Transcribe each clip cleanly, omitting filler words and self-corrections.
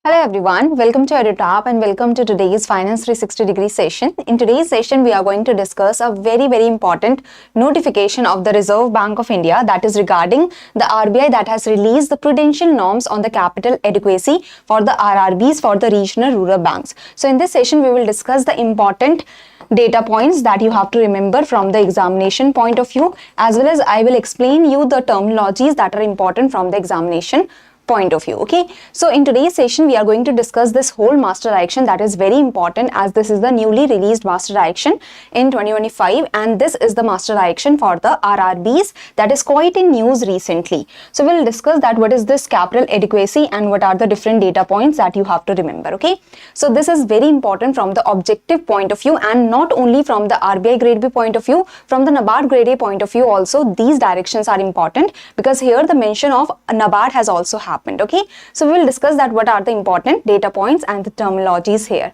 Hello everyone, welcome to EduTap and welcome to today's Finance 360-degree session. In today's session, we are going to discuss a very important notification of the Reserve Bank of India that is regarding the RBI that has released the prudential norms on the capital adequacy for the RRBs for the regional rural banks. So in this session, we will discuss the important data points that you have to remember from the examination point of view, as well as I will explain you the terminologies that are important from the examination point of view. Okay, so in today's session we are going to discuss this whole master direction that is very important, as this is the newly released master direction in 2025 and this is the master direction for the RRBs that is quite in news recently. So we'll discuss that what is this capital adequacy and what are the different data points that you have to remember. Okay, so this is very important from the objective point of view and not only from the RBI Grade B point of view, from the NABARD Grade A point of view also these directions are important, because here the mention of NABARD has also happened. Okay, so we will discuss that what are the important data points and the terminologies here.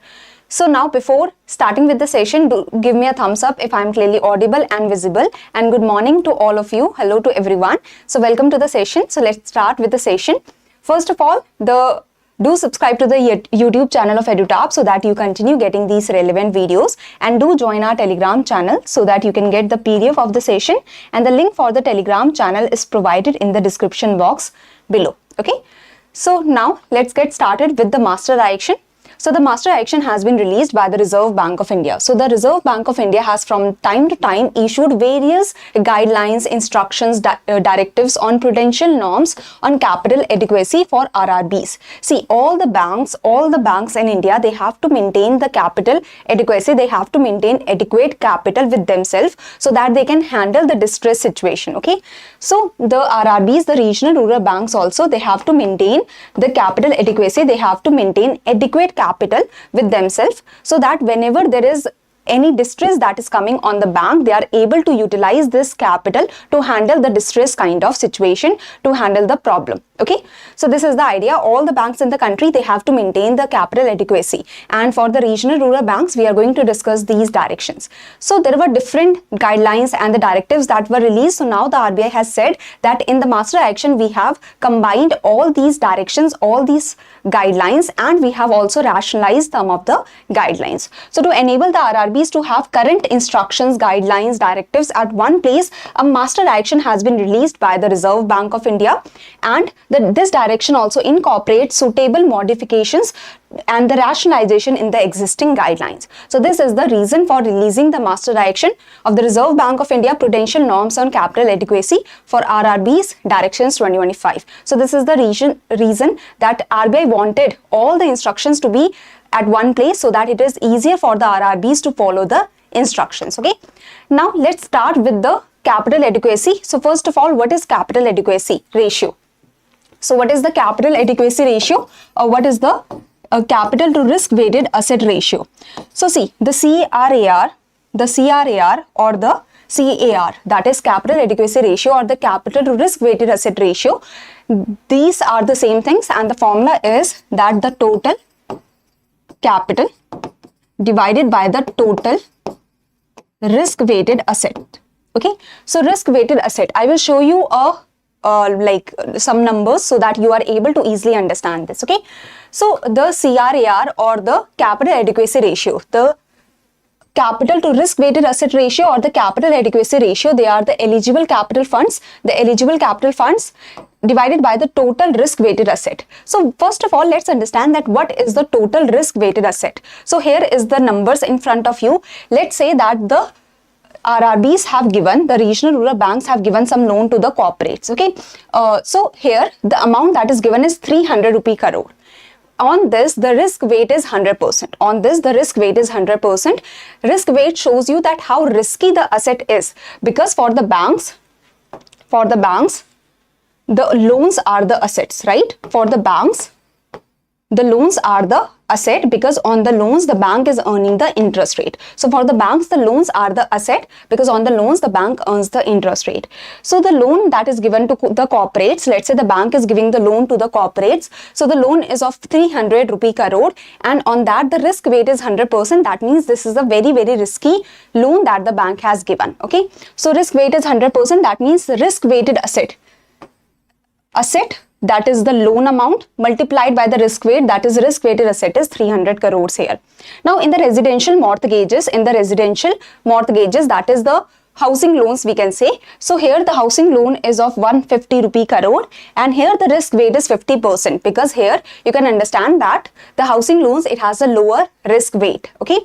So now before starting with the session, do give me a thumbs up if I am clearly audible and visible, and good morning to all of you. Hello to everyone. So welcome to the session. So let's start with the session. First of all, do subscribe to the YouTube channel of EduTap so that you continue getting these relevant videos, and do join our Telegram channel so that you can get the PDF of the session, and the link for the Telegram channel is provided in the description box below. Okay, so now let's get started with the master direction. So the master direction has been released by the Reserve Bank of India. So the Reserve Bank of India has from time to time issued various guidelines, instructions, directives on prudential norms on capital adequacy for RRBs. See, all the banks in India, they have to maintain the capital adequacy. They have to maintain adequate capital with themselves so that they can handle the distress situation. Okay, so the RRBs, the regional rural banks also, they have to maintain the capital adequacy. They have to maintain adequate capital with themselves so that whenever there is any distress that is coming on the bank, they are able to utilize this capital to handle the distress kind of situation, to handle the problem. Okay, so this is the idea. All the banks in the country, they have to maintain the capital adequacy, and for the regional rural banks we are going to discuss these directions. So there were different guidelines and the directives that were released. So now the RBI has said that in the master action we have combined all these directions, all these guidelines, and we have also rationalized some of the guidelines. So to enable the RRBs to have current instructions, guidelines, directives at one place, a master direction has been released by the Reserve Bank of India, and this direction also incorporates suitable modifications and the rationalization in the existing guidelines. So this is the reason for releasing the master direction of the Reserve Bank of India prudential norms on capital adequacy for RRBs directions 2025. So this is the reason that RBI wanted all the instructions to be at one place so that it is easier for the RRBs to follow the instructions. Okay, now let's start with the capital adequacy. So first of all, what is capital adequacy ratio? So what is the capital adequacy ratio, or what is the capital to risk weighted asset ratio? So see, the CRAR or the CAR, that is capital adequacy ratio or the capital to risk weighted asset ratio, these are the same things, and the formula is that the total capital divided by the total risk weighted asset. Okay, so risk weighted asset, I will show you like some numbers so that you are able to easily understand this. Okay, so the CRAR or the capital adequacy ratio, the capital to risk weighted asset ratio or the capital adequacy ratio, they are the eligible capital funds, divided by the total risk weighted asset. So first of all, let's understand that what is the total risk weighted asset. So here is the numbers in front of you. Let's say that the RRBs have given, the regional rural banks have given some loan to the corporates. Okay, so here the amount that is given is 300 rupee crore. On this, the risk weight is 100%. On this, the risk weight is 100%. Risk weight shows you that how risky the asset is, because for the banks, the loans are the assets, right? For the banks, the loans are the asset, because on the loans the bank is earning the interest rate. So for the banks, the loans are the asset, because on the loans the bank earns the interest rate. So the loan that is given to the corporates, let's say the bank is giving the loan to the corporates, so the loan is of 300 rupee crore, and on that the risk weight is 100%. That means this is a very risky loan that the bank has given. Okay, so risk weight is 100%. That means the risk weighted asset that is the loan amount, multiplied by the risk weight, that is risk weighted asset is 300 crores here. Now in the residential mortgages, that is the housing loans we can say. So here the housing loan is of 150 rupee crore, and here the risk weight is 50%, because here you can understand that the housing loans, it has a lower risk weight. Okay,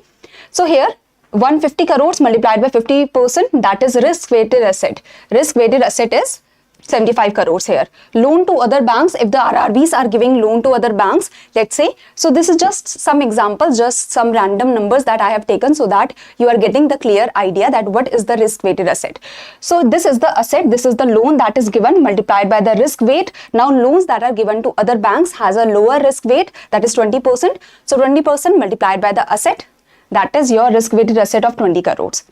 so here 150 crores multiplied by 50%, that is risk weighted asset. Risk weighted asset is 75 crores here. Loan to other banks, if the RRBs are giving loan to other banks, let's say, so this is just some examples, just some random numbers that I have taken so that you are getting the clear idea that what is the risk weighted asset. So this is the asset, this is the loan that is given multiplied by the risk weight. Now loans that are given to other banks has a lower risk weight, that is 20%. So 20% multiplied by the asset, that is your risk weighted asset of 20 crores.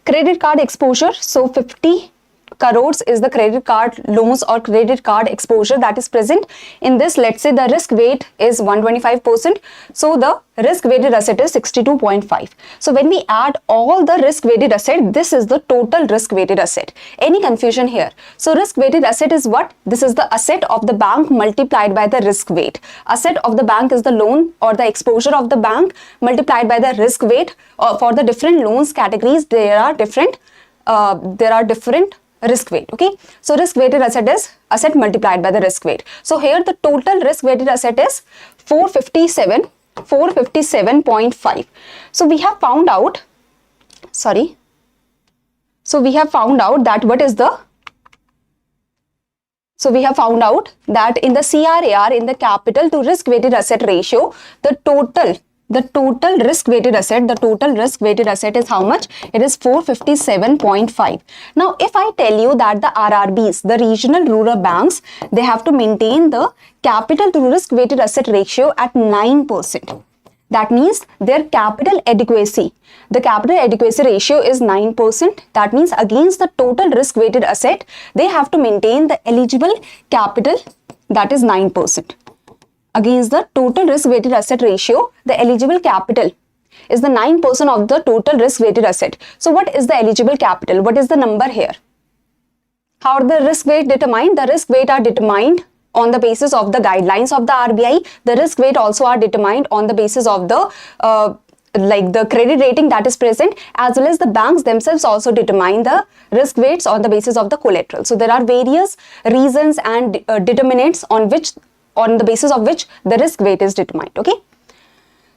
Credit card exposure, so 50 crores is the credit card loans or credit card exposure that is present. In this, let's say the risk weight is 125%. So the risk weighted asset is 62.5. So when we add all the risk weighted asset, this is the total risk weighted asset. Any confusion here? So risk weighted asset is what? This is the asset of the bank multiplied by the risk weight. Asset of the bank is the loan or the exposure of the bank multiplied by the risk weight. For the different loans categories, there are different risk weight. Okay, so risk weighted asset is asset multiplied by the risk weight. So here the total risk weighted asset is 457.5. So we have found out, that what is the, so we have found out that in the CRAR, in the capital to risk weighted asset ratio, the total risk weighted asset is how much? It is 457.5. Now if I tell you that the RRBs, the regional rural banks, they have to maintain the capital to risk weighted asset ratio at 9%. That means their capital adequacy, the capital adequacy ratio is 9%. That means against the total risk weighted asset, they have to maintain the eligible capital, that is 9%. Against the total risk weighted asset ratio, the eligible capital is the 9% of the total risk weighted asset. So what is the eligible capital? What is the number here? How are the risk weight determined? The risk weight are determined on the basis of the guidelines of the RBI. The risk weight also are determined on the basis of the the credit rating that is present, as well as the banks themselves also determine the risk weights on the basis of the collateral. So there are various reasons and determinants on the basis of which the risk weight is determined. Okay,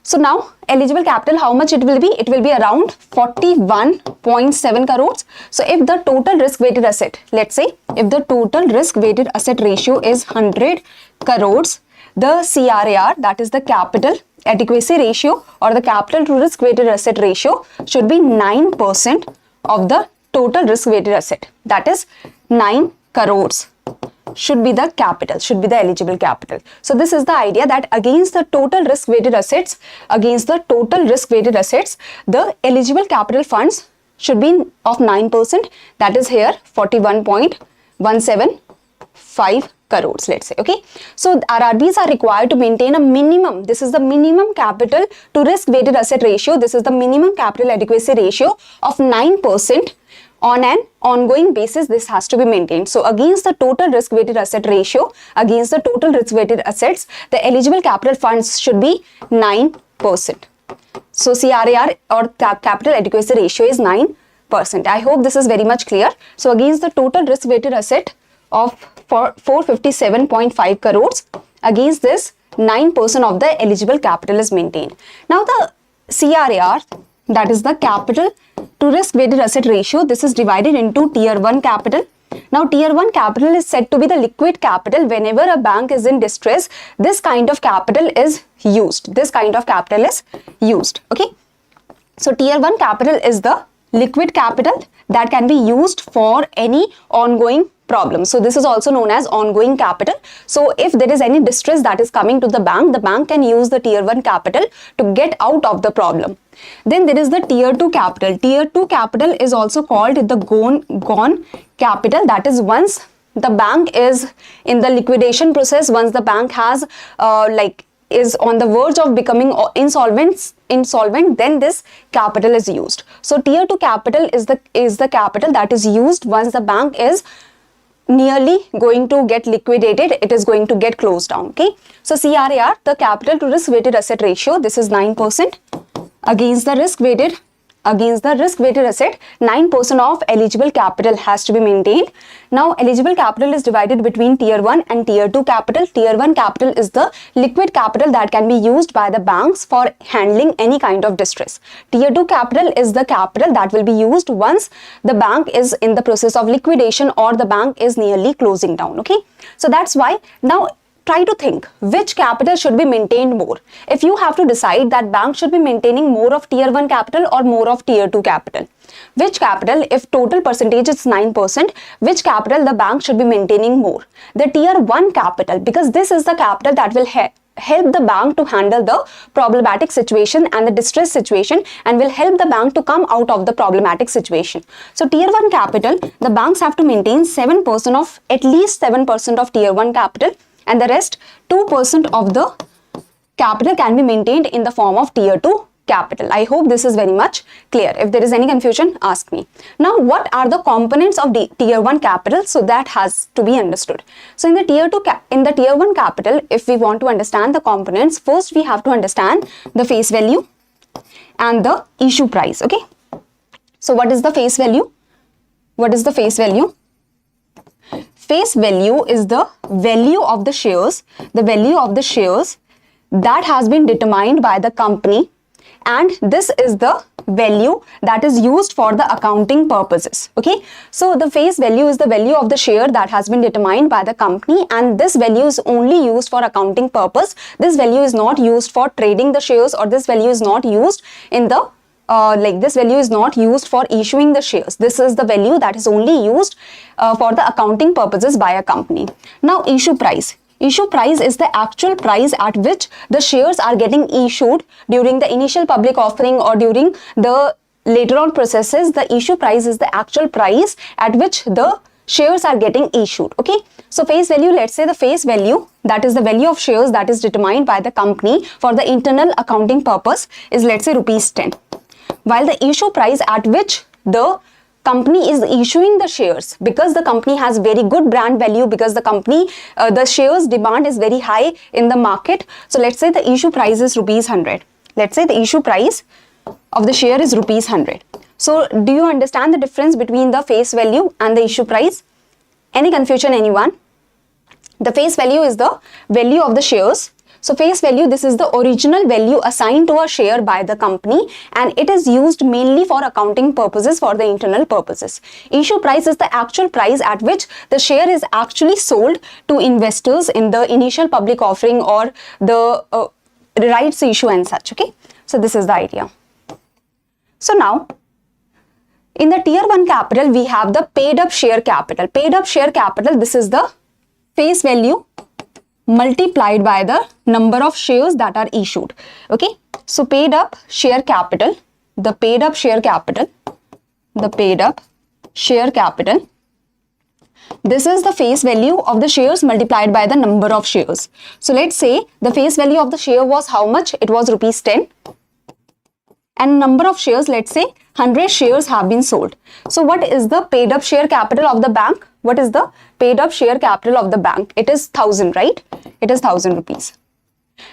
so now eligible capital, how much it will be? It will be around 41.7 crores. So if the total risk weighted asset, let's say if the total risk weighted asset ratio is 100 crores, the CRAR, that is the capital adequacy ratio or the capital to risk weighted asset ratio, should be 9% of the total risk weighted asset. That is 9 crores should be the capital, should be the eligible capital. So this is the idea that against the total risk weighted assets, the eligible capital funds should be of 9%. That is here 41.175 crores, let's say. Okay, so RRBs are required to maintain a minimum, this is the minimum capital to risk weighted asset ratio, this is the minimum capital adequacy ratio of 9%. On an ongoing basis, this has to be maintained. So against the total risk weighted asset ratio, against the total risk weighted assets, the eligible capital funds should be 9%. So CRAR or capital adequacy ratio is 9%. I hope this is very much clear. So against the total risk weighted asset of 457.5 crores, against this 9% of the eligible capital is maintained. Now the CRAR, that is the capital to risk weighted asset ratio, this is divided into tier 1 capital. Now tier 1 capital is said to be the liquid capital. Whenever a bank is in distress, this kind of capital is used. Okay, so tier 1 capital is the liquid capital that can be used for any ongoing problem. So this is also known as ongoing capital. So if there is any distress that is coming to the bank can use the tier 1 capital to get out of the problem. Then there is the tier 2 capital. Tier 2 capital is also called the gone capital. That is once the bank is in the liquidation process, once the bank has is on the verge of becoming insolvent, then this capital is used. So tier 2 capital is the capital that is used once the bank is nearly going to get liquidated, it is going to get closed down. Okay, so CRAR, the capital to risk weighted asset ratio, this is 9% against the risk weighted asset. 9% of eligible capital has to be maintained. Now eligible capital is divided between tier 1 and tier 2 capital. Tier 1 capital is the liquid capital that can be used by the banks for handling any kind of distress. Tier 2 capital is the capital that will be used once the bank is in the process of liquidation or the bank is nearly closing down. Okay, so that's why now try to think which capital should be maintained more. If you have to decide that bank should be maintaining more of tier 1 capital or more of tier 2 capital, which capital, if total percentage is 9%, which capital the bank should be maintaining more? The tier 1 capital, because this is the capital that will help the bank to handle the problematic situation and the distress situation and will help the bank to come out of the problematic situation. So tier 1 capital, the banks have to maintain 7% of, at least 7% of tier 1 capital, and the rest 2% of the capital can be maintained in the form of tier 2 capital. I hope this is very much clear. If there is any confusion, ask me. Now, what are the components of the tier 1 capital? So that has to be understood. So in the tier 1 capital, if we want to understand the components, first we have to understand the face value and the issue price. Okay, so what is the face value? What is the face value? Face value is the value of the shares, that has been determined by the company, and this is the value that is used for the accounting purposes. Okay, so the face value is the value of the share that has been determined by the company, and this value is only used for accounting purpose. This value is not used for trading the shares, or this value is not used in the this value is not used for issuing the shares. This is the value that is only used for the accounting purposes by a company. Now issue price. Issue price is the actual price at which the shares are getting issued during the initial public offering or during the later on processes. The issue price is the actual price at which the shares are getting issued. Okay, so face value, let's say the face value, that is the value of shares that is determined by the company for the internal accounting purpose, is let's say rupees 10. While the issue price at which the company is issuing the shares, because the company has very good brand value, because the company, the shares demand is very high in the market. So let's say the issue price is rupees 100. Let's say the issue price of the share is rupees 100. So do you understand the difference between the face value and the issue price? Any confusion, anyone? The face value is the value of the shares. So face value, this is the original value assigned to a share by the company, and it is used mainly for accounting purposes, for the internal purposes. Issue price is the actual price at which the share is actually sold to investors in the initial public offering or the rights issue and such. Okay, so this is the idea. So now, in the tier 1 capital, we have the paid up share capital. Paid up share capital, this is the face value multiplied by the number of shares that are issued. Okay, so paid up share capital, the paid up share capital, this is the face value of the shares multiplied by the number of shares. So let's say the face value of the share was how much? It was rupees 10, and number of shares, let's say 100 shares have been sold. So what is the paid up share capital of the bank? What is the paid up share capital of the bank? It is 1000, right? It is 1000 rupees.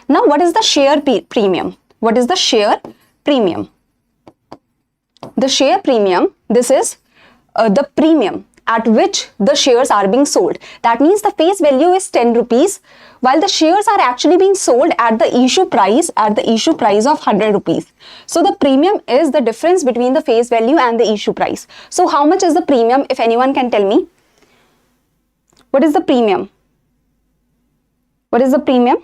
Now what is the share premium? What is the share premium? The share premium, this is the premium at which the shares are being sold. That means the face value is 10 rupees, while the shares are actually being sold at the issue price, of 100 rupees. So the premium is the difference between the face value and the issue price. So how much is the premium, if anyone can tell me? What is the premium? What is the premium?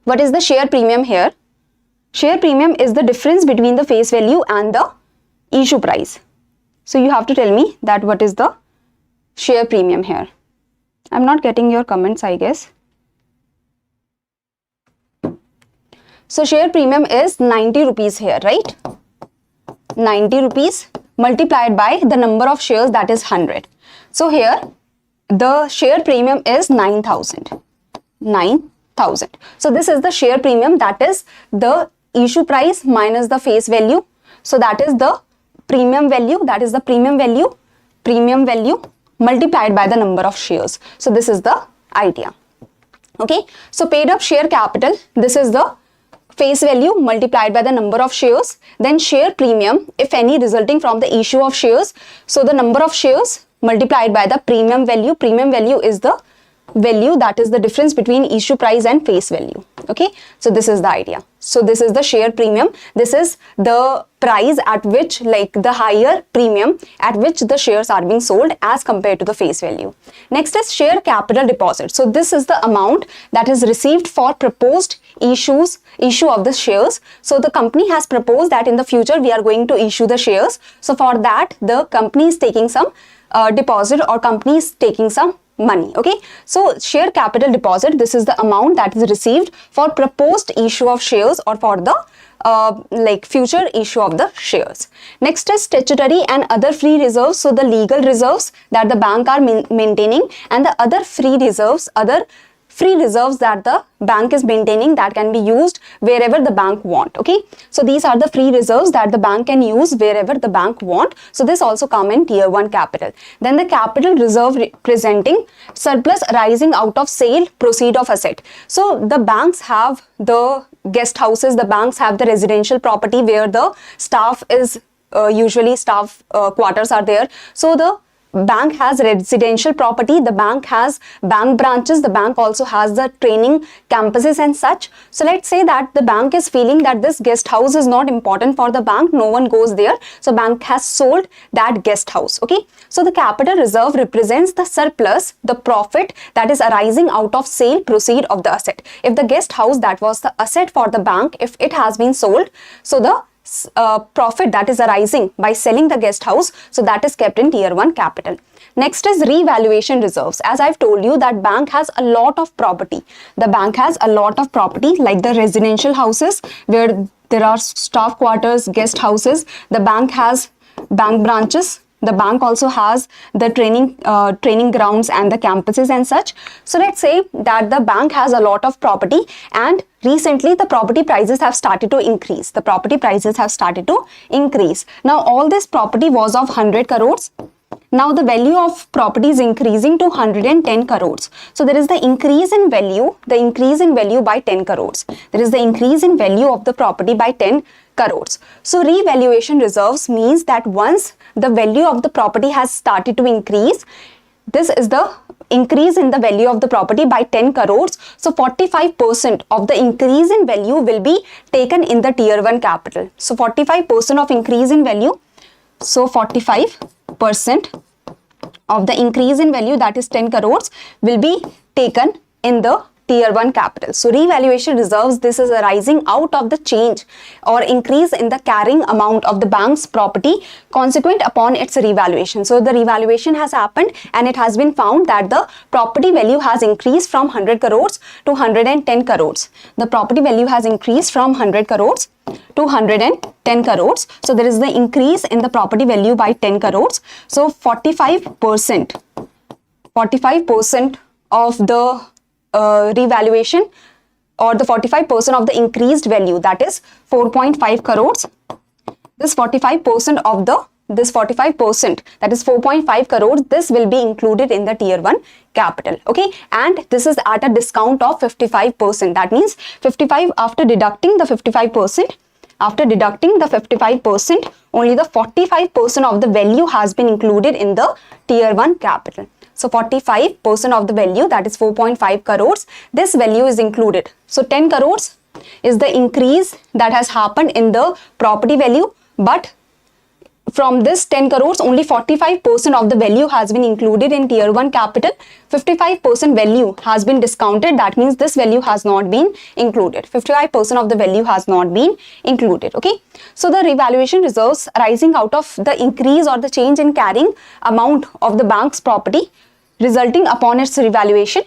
What is the share premium here? Share premium is the difference between the face value and the issue price. So you have to tell me that what is the share premium here. I'm not getting your comments, I guess. So share premium is 90 rupees here, right? 90 rupees multiplied by the number of shares, that is 100. So here the share premium is 9,000. 9,000. So this is the share premium, that is the issue price minus the face value. So that is the premium value, premium value multiplied by the number of shares. So this is the idea. Okay, so paid up share capital, this is the face value multiplied by the number of shares, then share premium, if any, resulting from the issue of shares. So the number of shares multiplied by the premium value. Premium value is the value that is the difference between issue price and face value. Okay, so this is the idea. So this is the share premium. This is the price at which, like the higher premium at which the shares are being sold as compared to the face value. Next is share capital deposit. So this is the amount that is received for proposed issue of the shares. So the company has proposed that in the future we are going to issue the shares. So for that the company is taking some deposit, or company is taking some money. Okay, so share capital deposit, this is the amount that is received for proposed issue of shares or for the like future issue of the shares. Next is statutory and other free reserves. So the legal reserves that the bank are maintaining, and the other free reserves that the bank is maintaining, that can be used wherever the bank want. Okay, so these are the free reserves that the bank can use wherever the bank want. So this also come in tier 1 capital. Then the capital reserve representing surplus arising out of sale proceed of asset. So the banks have the guest houses, the banks have the residential property where the staff is usually staff quarters are there. So the bank has residential property, the bank has bank branches, the bank also has the training campuses and such. So let's say that the bank is feeling that this guest house is not important for the bank, no one goes there, so bank has sold that guest house. Okay, so the capital reserve represents the surplus, the profit that is arising out of sale proceed of the asset. If the guest house that was the asset for the bank, if it has been sold, so the profit that is arising by selling the guest house, so that is kept in tier 1 capital. Next is revaluation reserves. As I've told you that bank has a lot of property. The bank has a lot of property like the residential houses where there are staff quarters, guest houses. The bank has bank branches. The bank also has the training grounds and the campuses and such. So let's say that the bank has a lot of property and recently the property prices have started to increase. The property prices have started to increase. Now all this property was of 100 crores. Now the value of property is increasing to 110 crores. So there is the increase in value, by 10 crores. There is the increase in value of the property by 10 crores. So revaluation reserves means that once the value of the property has started to increase, this is the increase in the value of the property by 10 crores. So 45% of the increase in value will be taken in the tier 1 capital. So 45% of increase in value. So 45% of the increase in value, that is 10 crores, will be taken in the tier 1 capital. So revaluation reserves, this is arising out of the change or increase in the carrying amount of the bank's property consequent upon its revaluation. So the revaluation has happened and it has been found that the property value has increased from 100 crores to 110 crores. The property value has increased from 100 crores to 110 crores. So there is the increase in the property value by 10 crores. So 45% of the revaluation or the 45% of the increased value, that is 4.5 crores. This 45% that is 4.5 crores, this will be included in the tier 1 capital. Okay, and this is at a discount of 55%. That means 55 after deducting the 55%. After deducting the 55%, only the 45% of the value has been included in the tier 1 capital. So 45% of the value, that is 4.5 crores, this value is included. So 10 crores is the increase that has happened in the property value, but from this 10 crores, only 45% of the value has been included in tier 1 capital. 55% value has been discounted. That means this value has not been included. 55% of the value has not been included. Okay. So the revaluation reserves arising out of the increase or the change in carrying amount of the bank's property resulting upon its revaluation,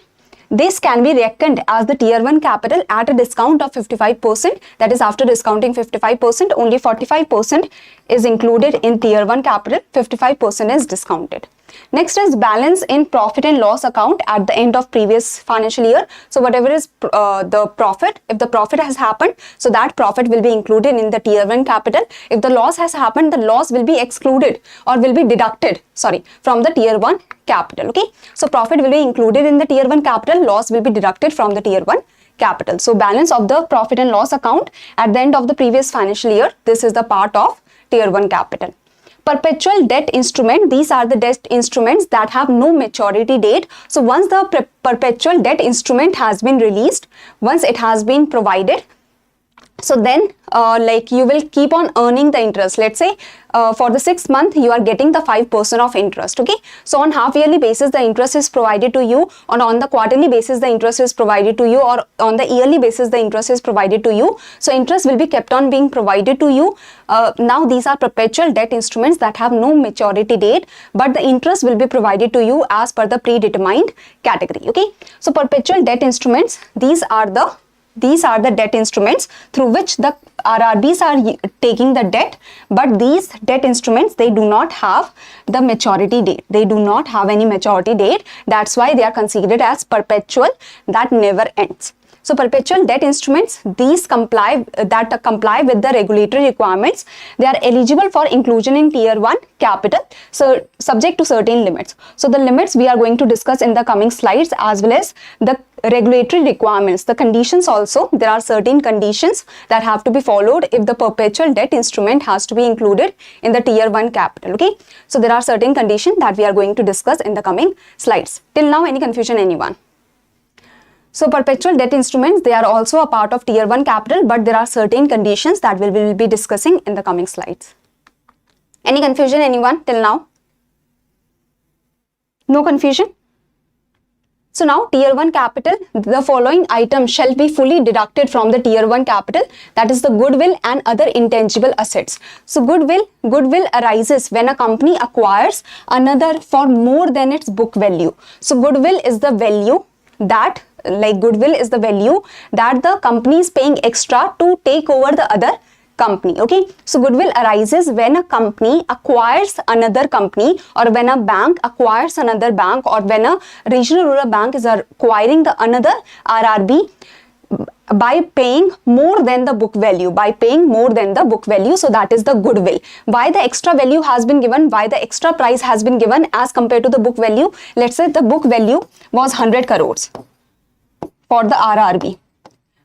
this can be reckoned as the tier 1 capital at a discount of 55%. That is, after discounting 55%, only 45% is included in tier 1 capital, 55% is discounted. Next is balance in profit and loss account at the end of previous financial year. So whatever is the profit, if the profit has happened, so that profit will be included in the tier 1 capital. If the loss has happened, the loss will be excluded or will be deducted, from the tier 1 capital. Okay, so profit will be included in the tier 1 capital, loss will be deducted from the tier 1 capital. So balance of the profit and loss account at the end of the previous financial year, this is the part of tier 1 capital. Perpetual debt instrument, these are the debt instruments that have no maturity date. So once the perpetual debt instrument has been released, once it has been provided, so then you will keep on earning the interest. Let's say for the 6th month you are getting the 5% of interest. Okay, so on half yearly basis the interest is provided to you, or on the quarterly basis the interest is provided to you, or on the yearly basis the interest is provided to you. So interest will be kept on being provided to you. Now these are perpetual debt instruments that have no maturity date, but the interest will be provided to you as per the predetermined category. Okay, so perpetual debt instruments, these are the debt instruments through which the RRBs are taking the debt, but these debt instruments, they do not have the maturity date. They do not have any maturity date. That's why they are considered as perpetual, that never ends. So perpetual debt instruments, these comply with the regulatory requirements. They are eligible for inclusion in tier 1 capital, so subject to certain limits. So the limits we are going to discuss in the coming slides, as well as the regulatory requirements, the conditions also. There are certain conditions that have to be followed if the perpetual debt instrument has to be included in the tier 1 capital. Okay, so there are certain conditions that we are going to discuss in the coming slides. Till now, any confusion, anyone? So perpetual debt instruments, they are also a part of tier 1 capital, but there are certain conditions that we will be discussing in the coming slides. Any confusion, anyone, till now? No confusion? So now tier 1 capital, the following items shall be fully deducted from the tier 1 capital, that is the goodwill and other intangible assets. So goodwill arises when a company acquires another for more than its book value. So goodwill is the value that the company is paying extra to take over the other company. Okay, so goodwill arises when a company acquires another company, or when a bank acquires another bank, or when a regional rural bank is acquiring the another RRB by paying more than the book value, so that is the goodwill. Why the extra value has been given, why the extra price has been given as compared to the book value? Let's say the book value was 100 crores for the RRB,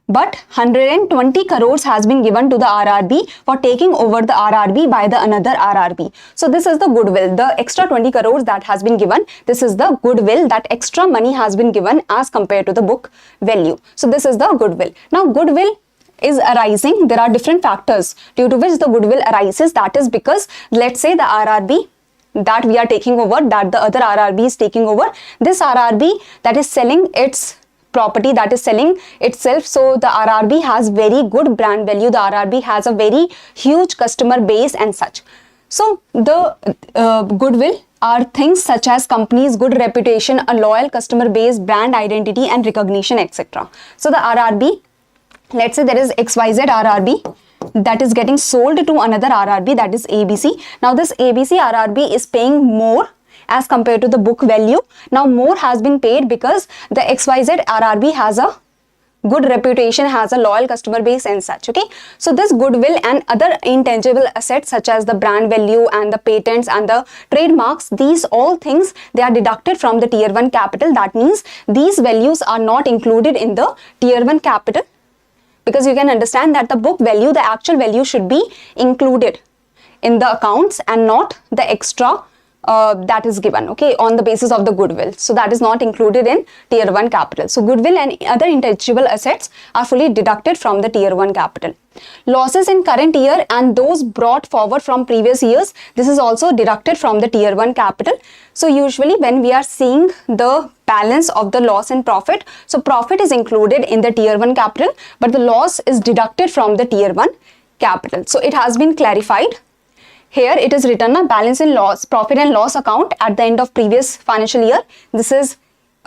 but 120 crores has been given to the RRB for taking over the RRB by the another RRB. So this is the goodwill, the extra 20 crores that has been given. This is the goodwill, that extra money has been given as compared to the book value. So this is the goodwill. Now goodwill is arising, there are different factors due to which the goodwill arises. That is because, let's say the RRB that we are taking over, that the other RRB is taking over, this RRB that is selling its property, that is selling itself. So the RRB has very good brand value, the RRB has a very huge customer base and such. So the goodwill are things such as company's good reputation, a loyal customer base, brand identity and recognition, etc. So the RRB, let's say there is XYZ RRB that is getting sold to another RRB, that is ABC. Now this ABC RRB is paying more as compared to the book value. Now more has been paid because the XYZ RRB has a good reputation, has a loyal customer base and such. Okay, so this goodwill and other intangible assets such as the brand value and the patents and the trademarks, these all things, they are deducted from the tier 1 capital. That means these values are not included in the tier 1 capital, because you can understand that the book value, the actual value should be included in the accounts and not the extra that is given, okay, on the basis of the goodwill. So that is not included in tier 1 capital. So goodwill and other intangible assets are fully deducted from the tier 1 capital. Losses in current year and those brought forward from previous years, this is also deducted from the tier 1 capital. So usually when we are seeing the balance of the loss and profit, so profit is included in the tier 1 capital, but the loss is deducted from the tier 1 capital. So it has been clarified. Here it is written a balance in loss, profit and loss account at the end of previous financial year. This is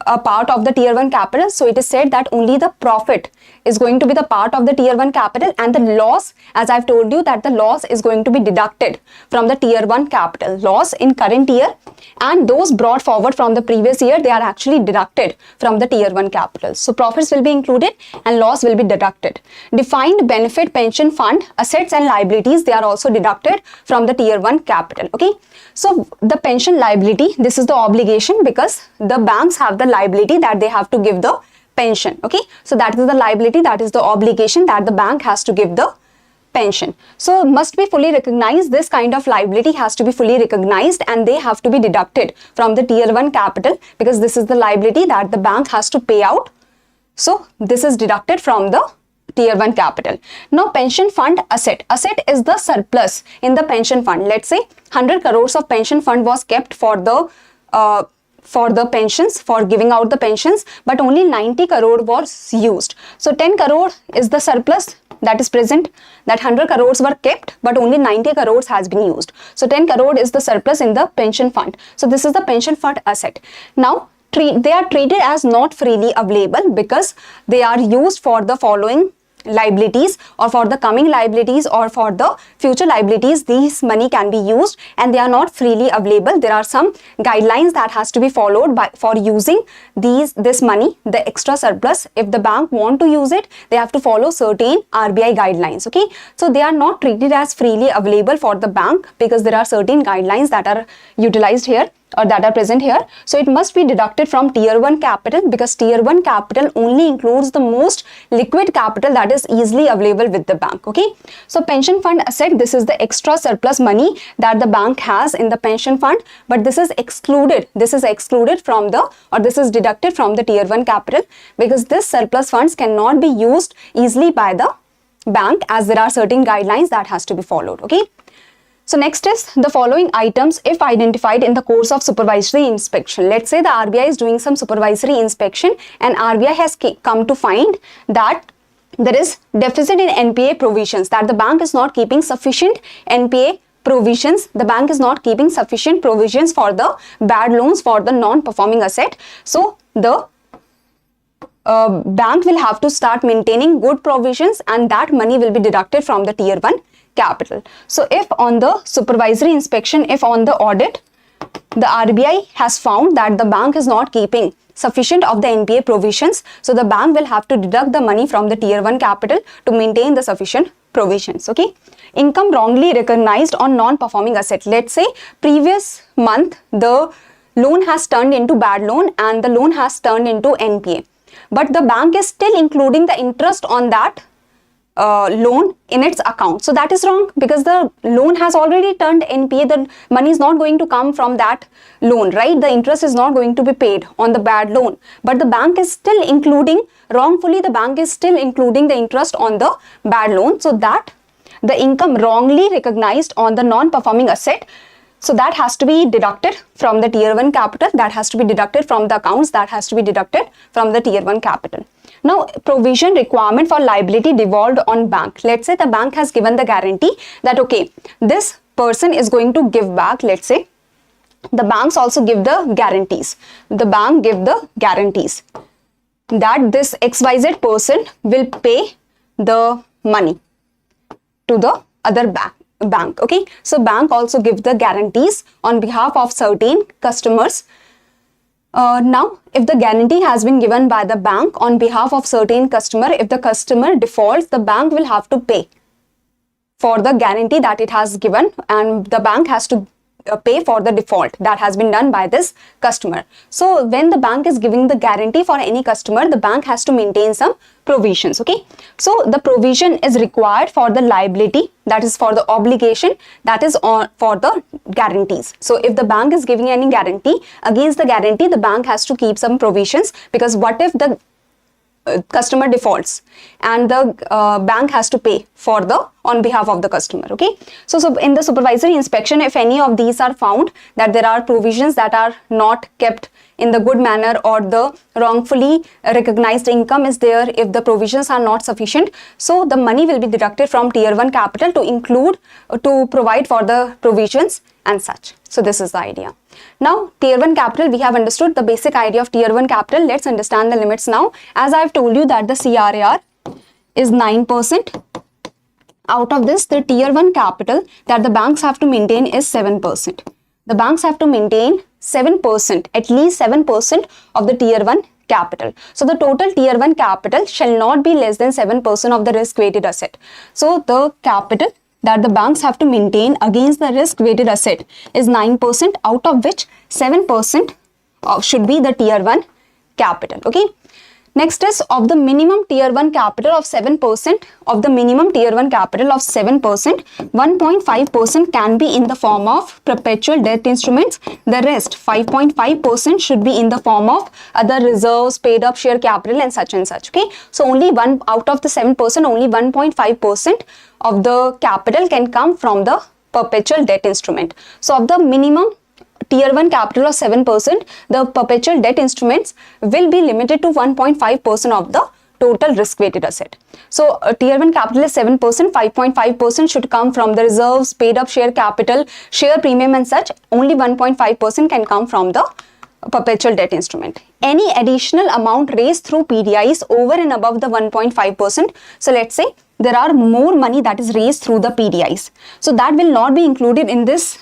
a part of the tier 1 capital. So it is said that only the profit is going to be the part of the tier 1 capital, and the loss, as I've told you, that the loss is going to be deducted from the tier 1 capital. Loss in current year and those brought forward from the previous year, they are actually deducted from the tier 1 capital. So profits will be included and loss will be deducted. Defined benefit pension fund assets and liabilities, they are also deducted from the tier 1 capital. Okay, so the pension liability, this is the obligation, because the banks have the liability that they have to give the pension. Okay, so that is the liability, that is the obligation that the bank has to give the pension. So must be fully recognized, this kind of liability has to be fully recognized and they have to be deducted from the tier 1 capital, because this is the liability that the bank has to pay out. So this is deducted from the tier 1 capital. Now pension fund asset. Asset is the surplus in the pension fund. Let's say 100 crores of pension fund was kept for the pensions, for giving out the pensions, but only 90 crore was used. So 10 crore is the surplus that is present, that 100 crores were kept but only 90 crores has been used. So 10 crore is the surplus in the pension fund. So this is the pension fund asset. Now they are treated as not freely available because they are used for the following liabilities, or for the coming liabilities, or for the future liabilities. These money can be used and they are not freely available. There are some guidelines that has to be followed for using this money, the extra surplus. If the bank want to use it, they have to follow certain RBI guidelines. Okay, so they are not treated as freely available for the bank because there are certain guidelines that are utilized here, or that are present here. So it must be deducted from tier 1 capital, because tier 1 capital only includes the most liquid capital that is easily available with the bank. Okay, so pension fund asset, this is the extra surplus money that the bank has in the pension fund, but this is excluded. This is excluded from the, or this is deducted from the tier 1 capital, because this surplus funds cannot be used easily by the bank, as there are certain guidelines that has to be followed. Okay, so next is the following items if identified in the course of supervisory inspection. Let's say the RBI is doing some supervisory inspection and RBI has come to find that there is deficit in NPA provisions, that the bank is not keeping sufficient NPA provisions. The bank is not keeping sufficient provisions for the bad loans, for the non-performing asset. So the bank will have to start maintaining good provisions and that money will be deducted from the tier 1 capital. So if on the supervisory inspection, if on the audit, the RBI has found that the bank is not keeping sufficient of the NPA provisions, so the bank will have to deduct the money from the tier 1 capital to maintain the sufficient provisions. Okay, income wrongly recognized on non-performing asset. Let's say previous month the loan has turned into bad loan and the loan has turned into NPA, but the bank is still including the interest on that loan in its account. So that is wrong, because the loan has already turned NPA. The money is not going to come from that loan, right? The interest is not going to be paid on the bad loan, but the bank is still including, wrongfully the bank is still including the interest on the bad loan. So that the income wrongly recognized on the non-performing asset, so that has to be deducted from the tier 1 capital, that has to be deducted from the accounts, that has to be deducted from the tier 1 capital. Now, provision requirement for liability devolved on bank. Let's say the bank has given the guarantee that, okay, this person is going to give back. Let's say the banks also give the guarantees. The bank give the guarantees that this XYZ person will pay the money to the other bank. Okay, so bank also give the guarantees on behalf of certain customers. Now, if the guarantee has been given by the bank on behalf of certain customer, if the customer defaults, the bank will have to pay for the guarantee that it has given, and the bank has to pay for the default that has been done by this customer. So when the bank is giving the guarantee for any customer, the bank has to maintain some provisions. Okay, so the provision is required for the liability, that is for the obligation, that is for the guarantees. So if the bank is giving any guarantee, against the guarantee the bank has to keep some provisions, because what if the customer defaults and the bank has to pay for the on behalf of the customer. Okay, so in the supervisory inspection, if any of these are found that there are provisions that are not kept in the good manner, or the wrongfully recognized income is there, if the provisions are not sufficient, so the money will be deducted from tier 1 capital to provide for the provisions and such. So this is the idea. Now tier 1 capital, we have understood the basic idea of tier 1 capital. Let's understand the limits now. As I have told you that the CRAR is 9%. Out of this, the tier 1 capital that the banks have to maintain is 7%. The banks have to maintain 7%, at least 7% of the tier 1 capital. So the total tier 1 capital shall not be less than 7% of the risk weighted asset. So the capital that the banks have to maintain against the risk weighted asset is 9%, out of which 7% should be the tier 1 capital. Okay. Next is of the minimum tier 1 capital of 7%, of the minimum tier 1 capital of 7%, 1.5% can be in the form of perpetual debt instruments. The rest 5.5% should be in the form of other reserves, paid up share capital and such. Okay. So only one out of the 7%, only 1.5% of the capital can come from the perpetual debt instrument. So of the minimum tier 1 capital of 7%, the perpetual debt instruments will be limited to 1.5% of the total risk weighted asset. So tier 1 capital is 7%, 5.5% should come from the reserves, paid up share capital, share premium and such. Only 1.5% can come from the perpetual debt instrument. Any additional amount raised through PDIs over and above the 1.5%. So let's say there are more money that is raised through the PDIs. So that will not be included in this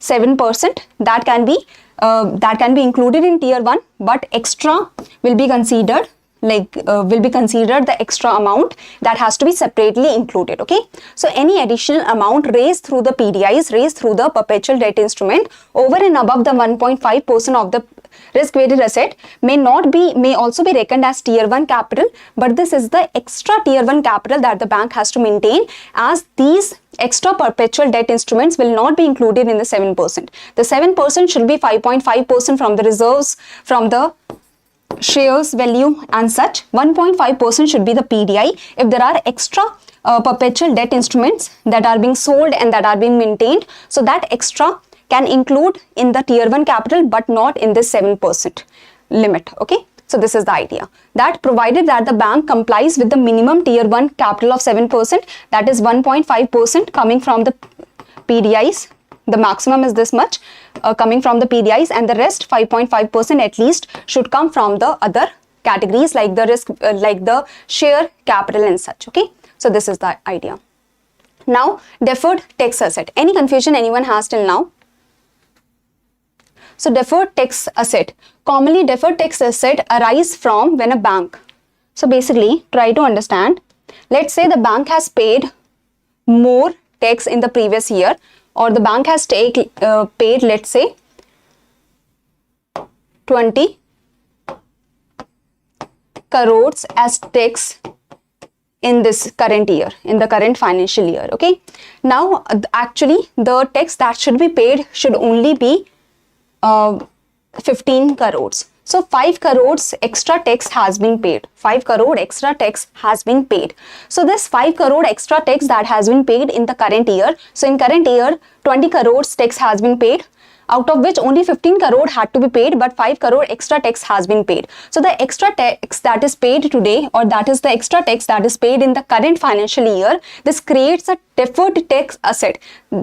7%, that can be included in tier 1, but extra will be considered, the extra amount that has to be separately included. Okay. So any additional amount raised through the PDIs, raised through the perpetual debt instrument over and above the 1.5% of the risk weighted asset may also be reckoned as tier 1 capital, but this is the extra tier 1 capital that the bank has to maintain, as these extra perpetual debt instruments will not be included in the 7%. The 7% should be 5.5% from the reserves, from the shares value and such. 1.5% should be the PDI. If there are extra perpetual debt instruments that are being sold and that are being maintained, so that extra can include in the tier 1 capital but not in this 7% limit. Okay. So this is the idea, that provided that the bank complies with the minimum tier 1 capital of 7%, that is 1.5% coming from the PDIs, the maximum is this much coming from the PDIs, and the rest 5.5% at least should come from the other categories like the risk, like the share capital and such. Okay. So this is the idea. Now deferred tax asset. Any confusion anyone has till now? So deferred tax asset, commonly deferred tax asset arise from when a bank, so basically try to understand, let's say the bank has paid more tax in the previous year, or the bank has paid, let's say 20 crores as tax in this current year, in the current financial year. Okay. Now actually the tax that should be paid should only be 15 crores. So 5 crores extra tax has been paid. 5 crore extra tax has been paid. So this 5 crore extra tax that has been paid in the current year. So in current year 20 crores tax has been paid, out of which only 15 crore had to be paid, but 5 crore extra tax has been paid. So the extra tax that is paid today, or that is the extra tax that is paid in the current financial year, this creates a deferred tax asset.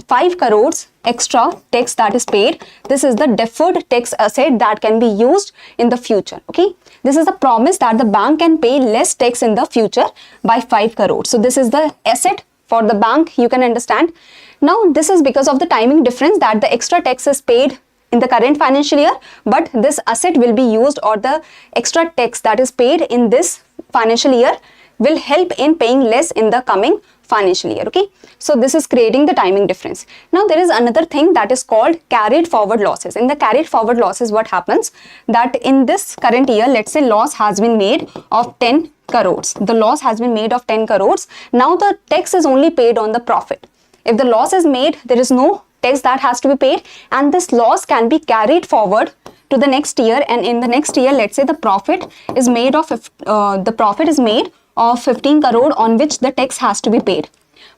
5 crores extra tax that is paid, this is the deferred tax asset that can be used in the future. Okay. This is a promise that the bank can pay less tax in the future by 5 crores. So this is the asset for the bank, you can understand. Now this is because of the timing difference that the extra tax is paid in the current financial year, but this asset will be used, or the extra tax that is paid in this financial year will help in paying less in the coming financial year. Okay. So this is creating the timing difference. Now there is another thing that is called carried forward losses. In the carried forward losses, what happens that in this current year, let's say loss has been made of 10 crores. The loss has been made of 10 crores. Now the tax is only paid on the profit. If the loss is made, there is no tax that has to be paid, and this loss can be carried forward to the next year, and in the next year, let's say the profit is made of 15 crore on which the tax has to be paid.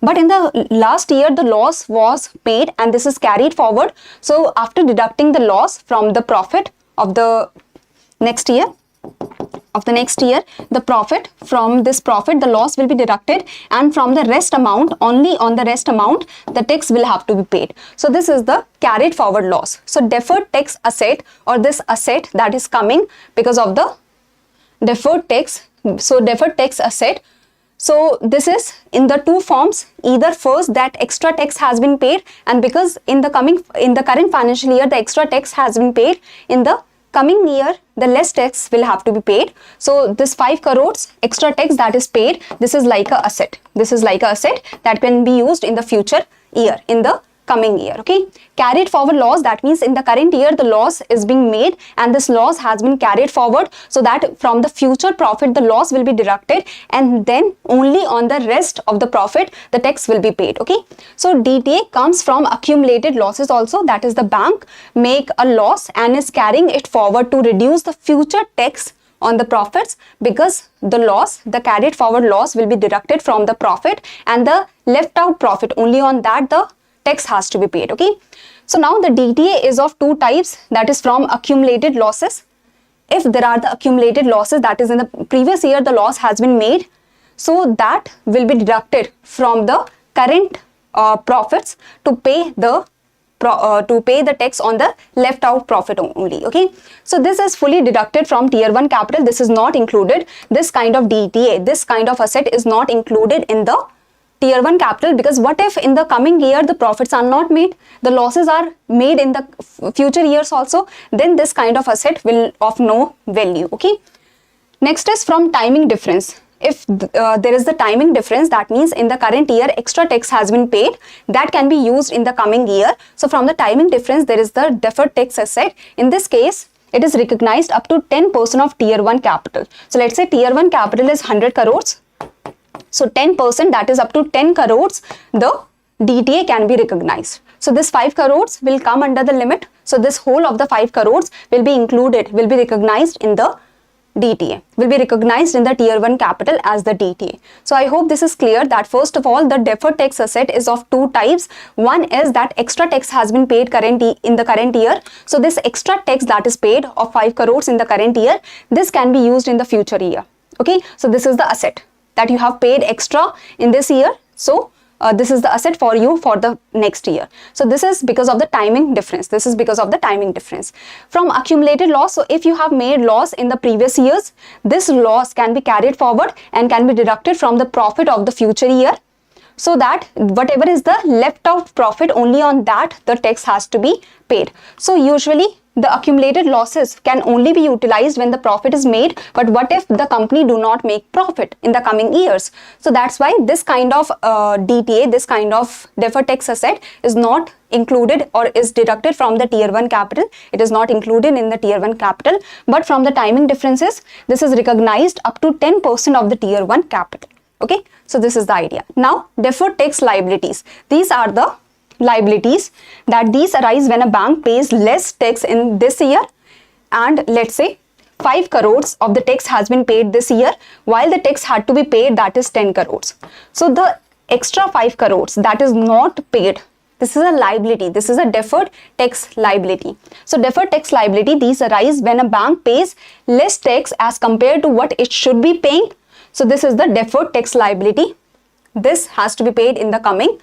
But in the last year, the loss was paid and this is carried forward. So after deducting the loss from the profit of the next year, the profit, from this profit, the loss will be deducted, and from the rest amount, only on the rest amount, the tax will have to be paid. So this is the carried forward loss. So deferred tax asset, or this asset that is coming because of the deferred tax. So deferred tax asset So this is in the two forms. Either first that extra tax has been paid, and because in the current financial year the extra tax has been paid, in the coming year the less tax will have to be paid. So this 5 crores extra tax that is paid, this is like a asset. This is like a asset that can be used in the future year, in the coming year. Okay, carried forward loss, that means in the current year the loss is being made and this loss has been carried forward, so that from the future profit the loss will be deducted, and then only on the rest of the profit the tax will be paid. Okay, so DTA comes from accumulated losses also, that is the bank make a loss and is carrying it forward to reduce the future tax on the profits, because the carried forward loss will be deducted from the profit, and the left out profit, only on that the tax has to be paid. Okay, so now the DTA is of two types, that is from accumulated losses. If there are the accumulated losses, that is in the previous year the loss has been made, so that will be deducted from the current profits to pay the tax on the left out profit only. Okay, so this is fully deducted from tier 1 capital. This is not included, this kind of DTA, this kind of asset is not included in the tier 1 capital, because what if in the coming year the profits are not made, the losses are made in the future years also, then this kind of asset will of no value. Okay, next is from timing difference. If there is the timing difference, that means in the current year extra tax has been paid, that can be used in the coming year. So from the timing difference there is the deferred tax asset. In this case it is recognized up to 10% of tier 1 capital. So let's say tier 1 capital is 100 crores. So 10%, that is up to 10 crores, the DTA can be recognized. So this 5 crores will come under the limit. So this whole of the 5 crores will be included, will be recognized in the DTA, will be recognized in the tier 1 capital as the DTA. So I hope this is clear that first of all the deferred tax asset is of two types. One is that extra tax has been paid in the current year. So this extra tax that is paid of 5 crores in the current year, this can be used in the future year. Okay, so this is the asset that you have paid extra in this year. So this is the asset for you for the next year. So this is because of the timing difference. This is because of the timing difference. From accumulated loss, so if you have made loss in the previous years, this loss can be carried forward and can be deducted from the profit of the future year, so that whatever is the left out profit, only on that the tax has to be paid. So usually the accumulated losses can only be utilized when the profit is made, but what if the company do not make profit in the coming years? So that's why this kind of DTA, this kind of deferred tax asset is not included or is deducted from the tier 1 capital. It is not included in the tier 1 capital, but from the timing differences, this is recognized up to 10% of the tier 1 capital. Okay, so this is the idea. Now deferred tax liabilities, these are the liabilities that these arise when a bank pays less tax in this year, and let's say 5 crores of the tax has been paid this year, while the tax had to be paid, that is 10 crores. So the extra 5 crores that is not paid, this is a liability, this is a deferred tax liability. So deferred tax liability, these arise when a bank pays less tax as compared to what it should be paying. So this is the deferred tax liability. This has to be paid in the coming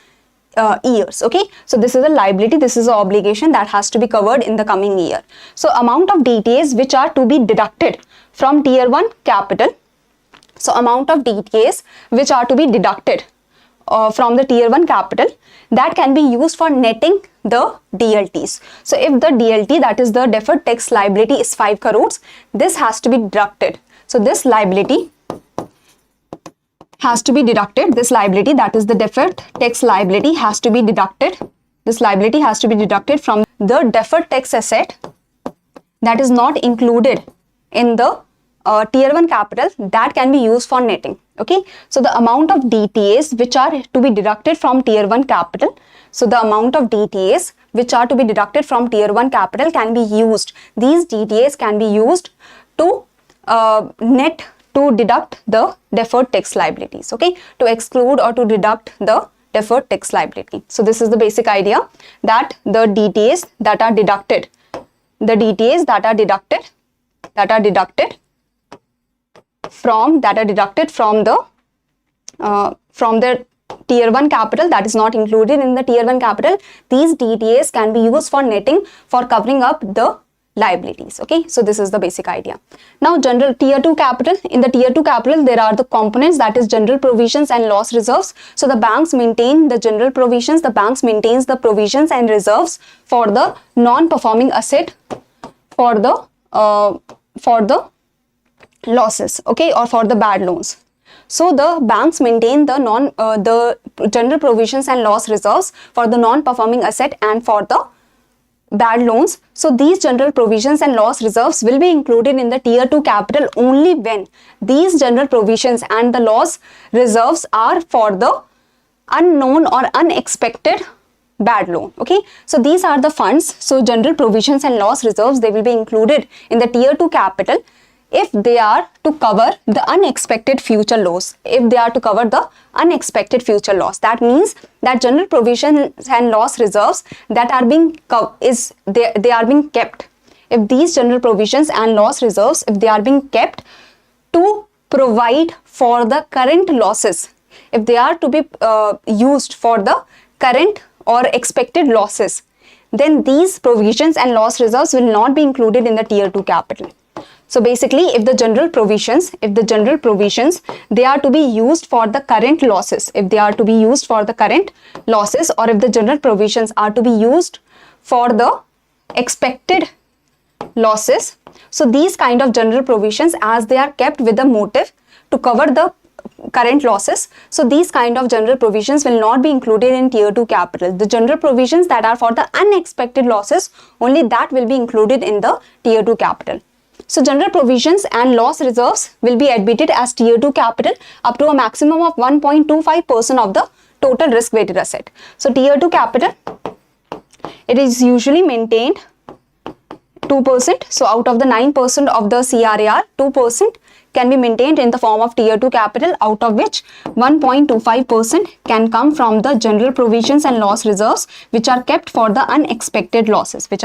years. Okay, so this is a liability, this is an obligation that has to be covered in the coming year. So amount of DTAs which are to be deducted from tier 1 capital, so amount of DTAs which are to be deducted from the tier 1 capital, that can be used for netting the DLTs. So if the DLT, that is the deferred tax liability, is 5 crores, this has to be deducted. So this liability has to be deducted, this liability, that is the deferred tax liability, has to be deducted. This liability has to be deducted from the deferred tax asset that is not included in the tier 1 capital, that can be used for netting. Okay, so the amount of DTAs which are to be deducted from tier 1 capital, so the amount of DTAs which are to be deducted from tier 1 capital can be used. These DTAs can be used to to deduct the deferred tax liabilities. Okay, to exclude or to deduct the deferred tax liability. So this is the basic idea, that the DTAs that are deducted, the DTAs that are deducted from the tier 1 capital, that is not included in the tier 1 capital, these DTAs can be used for netting, for covering up the liabilities. Okay, so this is the basic idea. Now general tier 2 capital. In the tier 2 capital, there are the components, that is general provisions and loss reserves. So the banks maintain the general provisions, the banks maintains the provisions and reserves for the non-performing asset, for the losses, okay, or for the bad loans. So the banks maintain the general provisions and loss reserves for the non-performing asset and for the bad loans. So these general provisions and loss reserves will be included in the tier 2 capital only when these general provisions and the loss reserves are for the unknown or unexpected bad loan. Okay, so these are the funds. So general provisions and loss reserves, they will be included in the tier 2 capital if they are to cover the unexpected future loss. If they are to cover the unexpected future loss, that means that general provisions and loss reserves that are being they are being kept. If these general provisions and loss reserves, if they are being kept to provide for the current losses, if they are to be used for the current or expected losses, then these provisions and loss reserves will not be included in the tier 2 capital. So basically, if the general provisions, they are to be used for the current losses, if they are to be used for the current losses, or if the general provisions are to be used for the expected losses, so these kind of general provisions, as they are kept with the motive to cover the current losses, so these kind of general provisions will not be included in tier 2 capital. The general provisions that are for the unexpected losses, only that will be included in the tier 2 capital. So general provisions and loss reserves will be admitted as tier 2 capital up to a maximum of 1.25% of the total risk weighted asset. So tier 2 capital, it is usually maintained 2%. So out of the 9% of the CRAR, 2% can be maintained in the form of tier 2 capital, out of which 1.25% can come from the general provisions and loss reserves, which are kept for the unexpected losses, So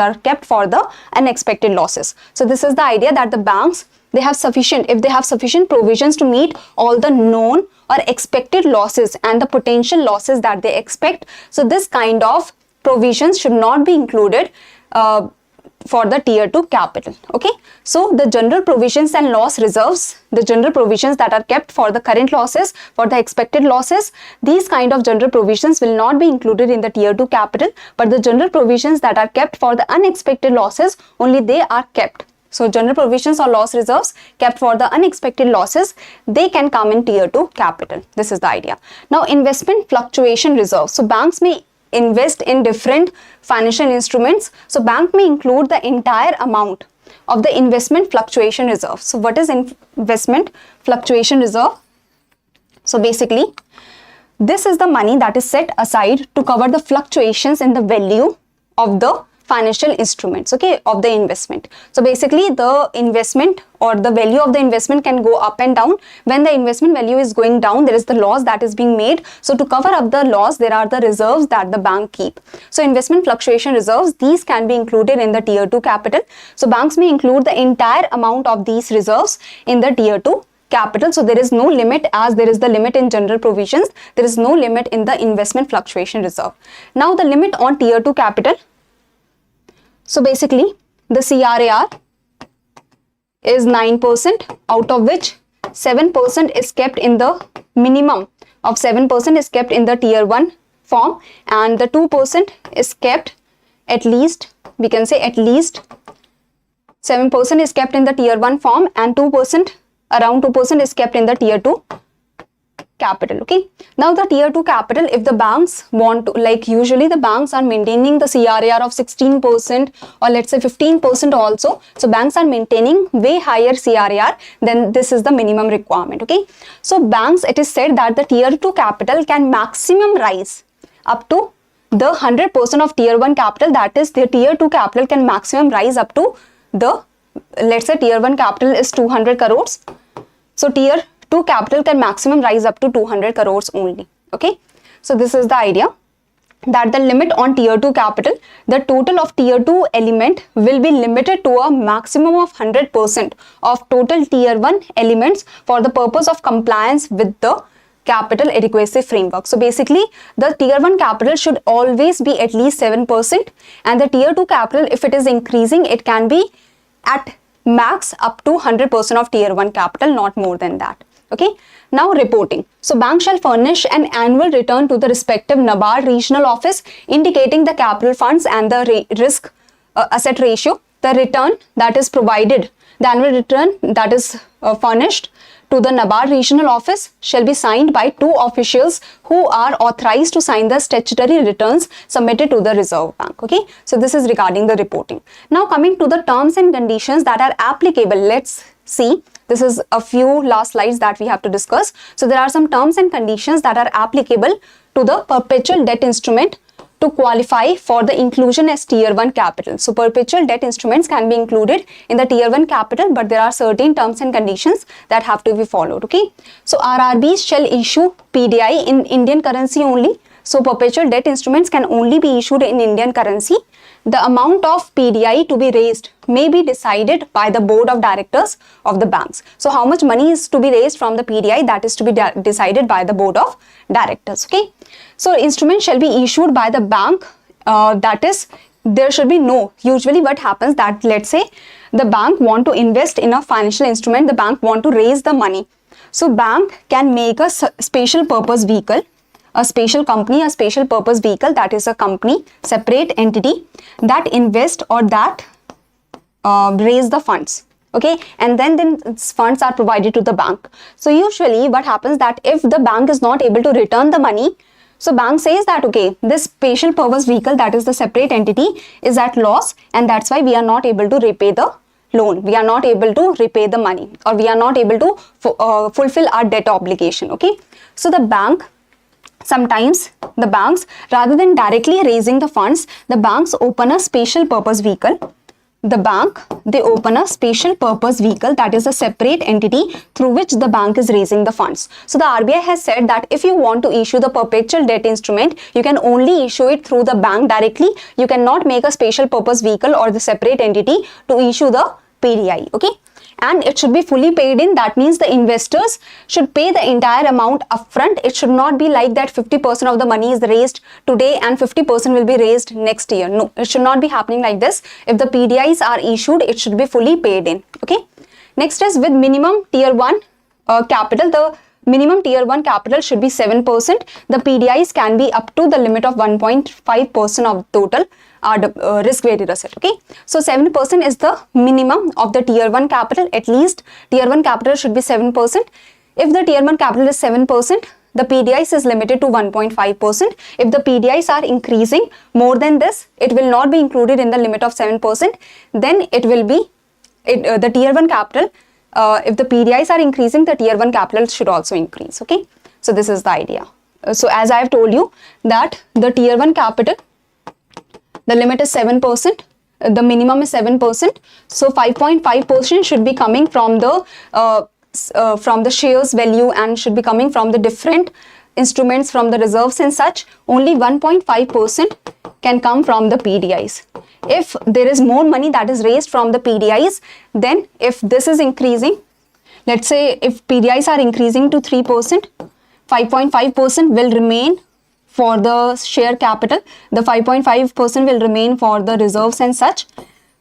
this is the idea that the banks, they have sufficient, if they have sufficient provisions to meet all the known or expected losses and the potential losses that they expect. So this kind of provisions should not be included for the tier 2 capital. Okay, so the general provisions and loss reserves, the general provisions that are kept for the current losses, for the expected losses, these kind of general provisions will not be included in the tier 2 capital, but the general provisions that are kept for the unexpected losses, only they are kept. So general provisions or loss reserves kept for the unexpected losses, they can come in tier 2 capital. This is the idea. Now investment fluctuation reserve. So banks may invest in different financial instruments. So bank may include the entire amount of the investment fluctuation reserve. So what is investment fluctuation reserve? So basically, this is the money that is set aside to cover the fluctuations in the value of the financial instruments, okay, of the investment. So basically the investment or the value of the investment can go up and down. When the investment value is going down, there is the loss that is being made. So to cover up the loss, there are the reserves that the bank keep. So investment fluctuation reserves, these can be included in the tier 2 capital. So banks may include the entire amount of these reserves in the tier 2 capital. So there is no limit, as there is the limit in general provisions, there is no limit in the investment fluctuation reserve. Now the limit on tier 2 capital. So basically the CRAR is 9%, out of which 7% is kept in the minimum of 7% is kept in the tier 1 form, and the 2% is kept at least, we can say at least 7% is kept in the tier 1 form, and 2%, around 2% is kept in the tier 2 capital. Okay, now the tier 2 capital, if the banks want to, like usually the banks are maintaining the CRAR of 16% or let's say 15% also. So banks are maintaining way higher CRAR than this is the minimum requirement. Okay, so banks, it is said that the tier 2 capital can maximum rise up to the 100% of tier 1 capital, that is the tier 2 capital can maximum rise up to the, let's say tier 1 capital is 200 crores. So tier 2 capital can maximum rise up to 200 crores only. Okay, so this is the idea that the limit on tier 2 capital, the total of tier 2 element will be limited to a maximum of 100% of total tier 1 elements for the purpose of compliance with the capital adequacy framework. So basically, the tier 1 capital should always be at least 7%, and the tier 2 capital, if it is increasing, it can be at max up to 100% of tier 1 capital, not more than that. Okay. Now reporting. So bank shall furnish an annual return to the respective NABARD regional office indicating the capital funds and the risk asset ratio. The return that is provided, the annual return that is furnished to the NABARD regional office shall be signed by 2 officials who are authorized to sign the statutory returns submitted to the Reserve Bank. Okay, so this is regarding the reporting. Now coming to the terms and conditions that are applicable, let's see. This is a few last slides that we have to discuss. So there are some terms and conditions that are applicable to the perpetual debt instrument to qualify for the inclusion as tier 1 capital. So perpetual debt instruments can be included in the tier 1 capital, but there are certain terms and conditions that have to be followed. Okay. So RRBs shall issue PDI in Indian currency only. So perpetual debt instruments can only be issued in Indian currency. The amount of PDI to be raised may be decided by the board of directors of the banks. So how much money is to be raised from the PDI, that is to be decided by the board of directors. Okay. So instrument shall be issued by the bank, that is, there should be no, usually what happens that, let's say the bank want to invest in a financial instrument, the bank want to raise the money. So bank can make a special purpose vehicle, a special company, a special purpose vehicle, that is a company, separate entity that invest or that raise the funds. Okay, and then funds are provided to the bank. So usually what happens that if the bank is not able to return the money, so bank says that okay, this special purpose vehicle, that is the separate entity, is at loss, and that's why we are not able to repay the loan, we are not able to repay the money, or we are not able to fulfill our debt obligation. Okay, so the bank, sometimes the banks, rather than directly raising the funds, the banks open a special purpose vehicle. The bank, they open a special purpose vehicle, that is a separate entity through which the bank is raising the funds. So the RBI has said that if you want to issue the perpetual debt instrument, you can only issue it through the bank directly. You cannot make a special purpose vehicle or the separate entity to issue the PDI. Okay. And it should be fully paid in. That means the investors should pay the entire amount upfront. It should not be like that 50% of the money is raised today and 50% will be raised next year. No, it should not be happening like this. If the PDIs are issued, it should be fully paid in. Okay. Next is with minimum tier 1 capital. The minimum tier 1 capital should be 7%. The PDIs can be up to the limit of 1.5% of total risk-weighted asset. Okay, so 7% is the minimum of the tier 1 capital. At least tier 1 capital should be 7%. If the tier 1 capital is 7%, the PDIs is limited to 1.5%. If the PDIs are increasing more than this, it will not be included in the limit of 7%. Then it will be the tier 1 capital. If the PDIs are increasing, the tier 1 capital should also increase. Okay, so this is the idea. So as I have told you that the tier 1 capital, the limit is 7%, the minimum is 7%. So 5.5% should be coming from the shares value and should be coming from the different instruments, from the reserves and such. Only 1.5% can come from the PDIs. If there is more money that is raised from the PDIs, then if this is increasing, let's say if PDIs are increasing to 3%, 5.5% will remain for the share capital, the 5.5% will remain for the reserves and such.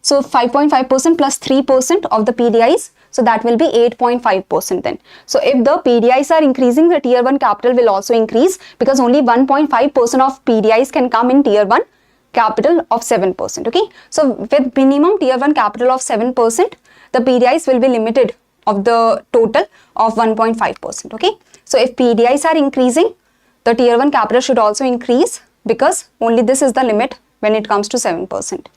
So 5.5% plus 3% of the PDIs, so that will be 8.5% then. So if the PDIs are increasing, the tier 1 capital will also increase, because only 1.5% of PDIs can come in tier 1 capital of 7%. Okay, so with minimum tier 1 capital of 7%, the PDIs will be limited of the total of 1.5%. Okay, so if PDIs are increasing, the tier 1 capital should also increase, because only this is the limit when it comes to 7%.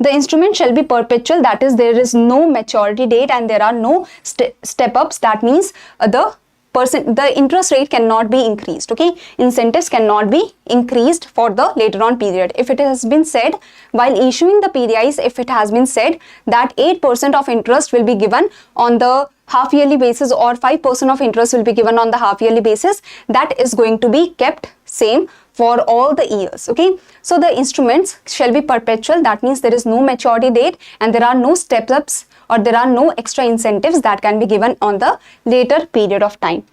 The instrument shall be perpetual, that is, there is no maturity date and there are no step-ups. That means the interest rate cannot be increased. Okay, incentives cannot be increased for the later on period. If it has been said while issuing the PDIs, if it has been said that 8% of interest will be given on the half yearly basis or 5% of interest will be given on the half yearly basis, that is going to be kept same for all the years. Okay, so the instruments shall be perpetual, that means there is no maturity date and there are no step-ups or there are no extra incentives that can be given on the later period of time.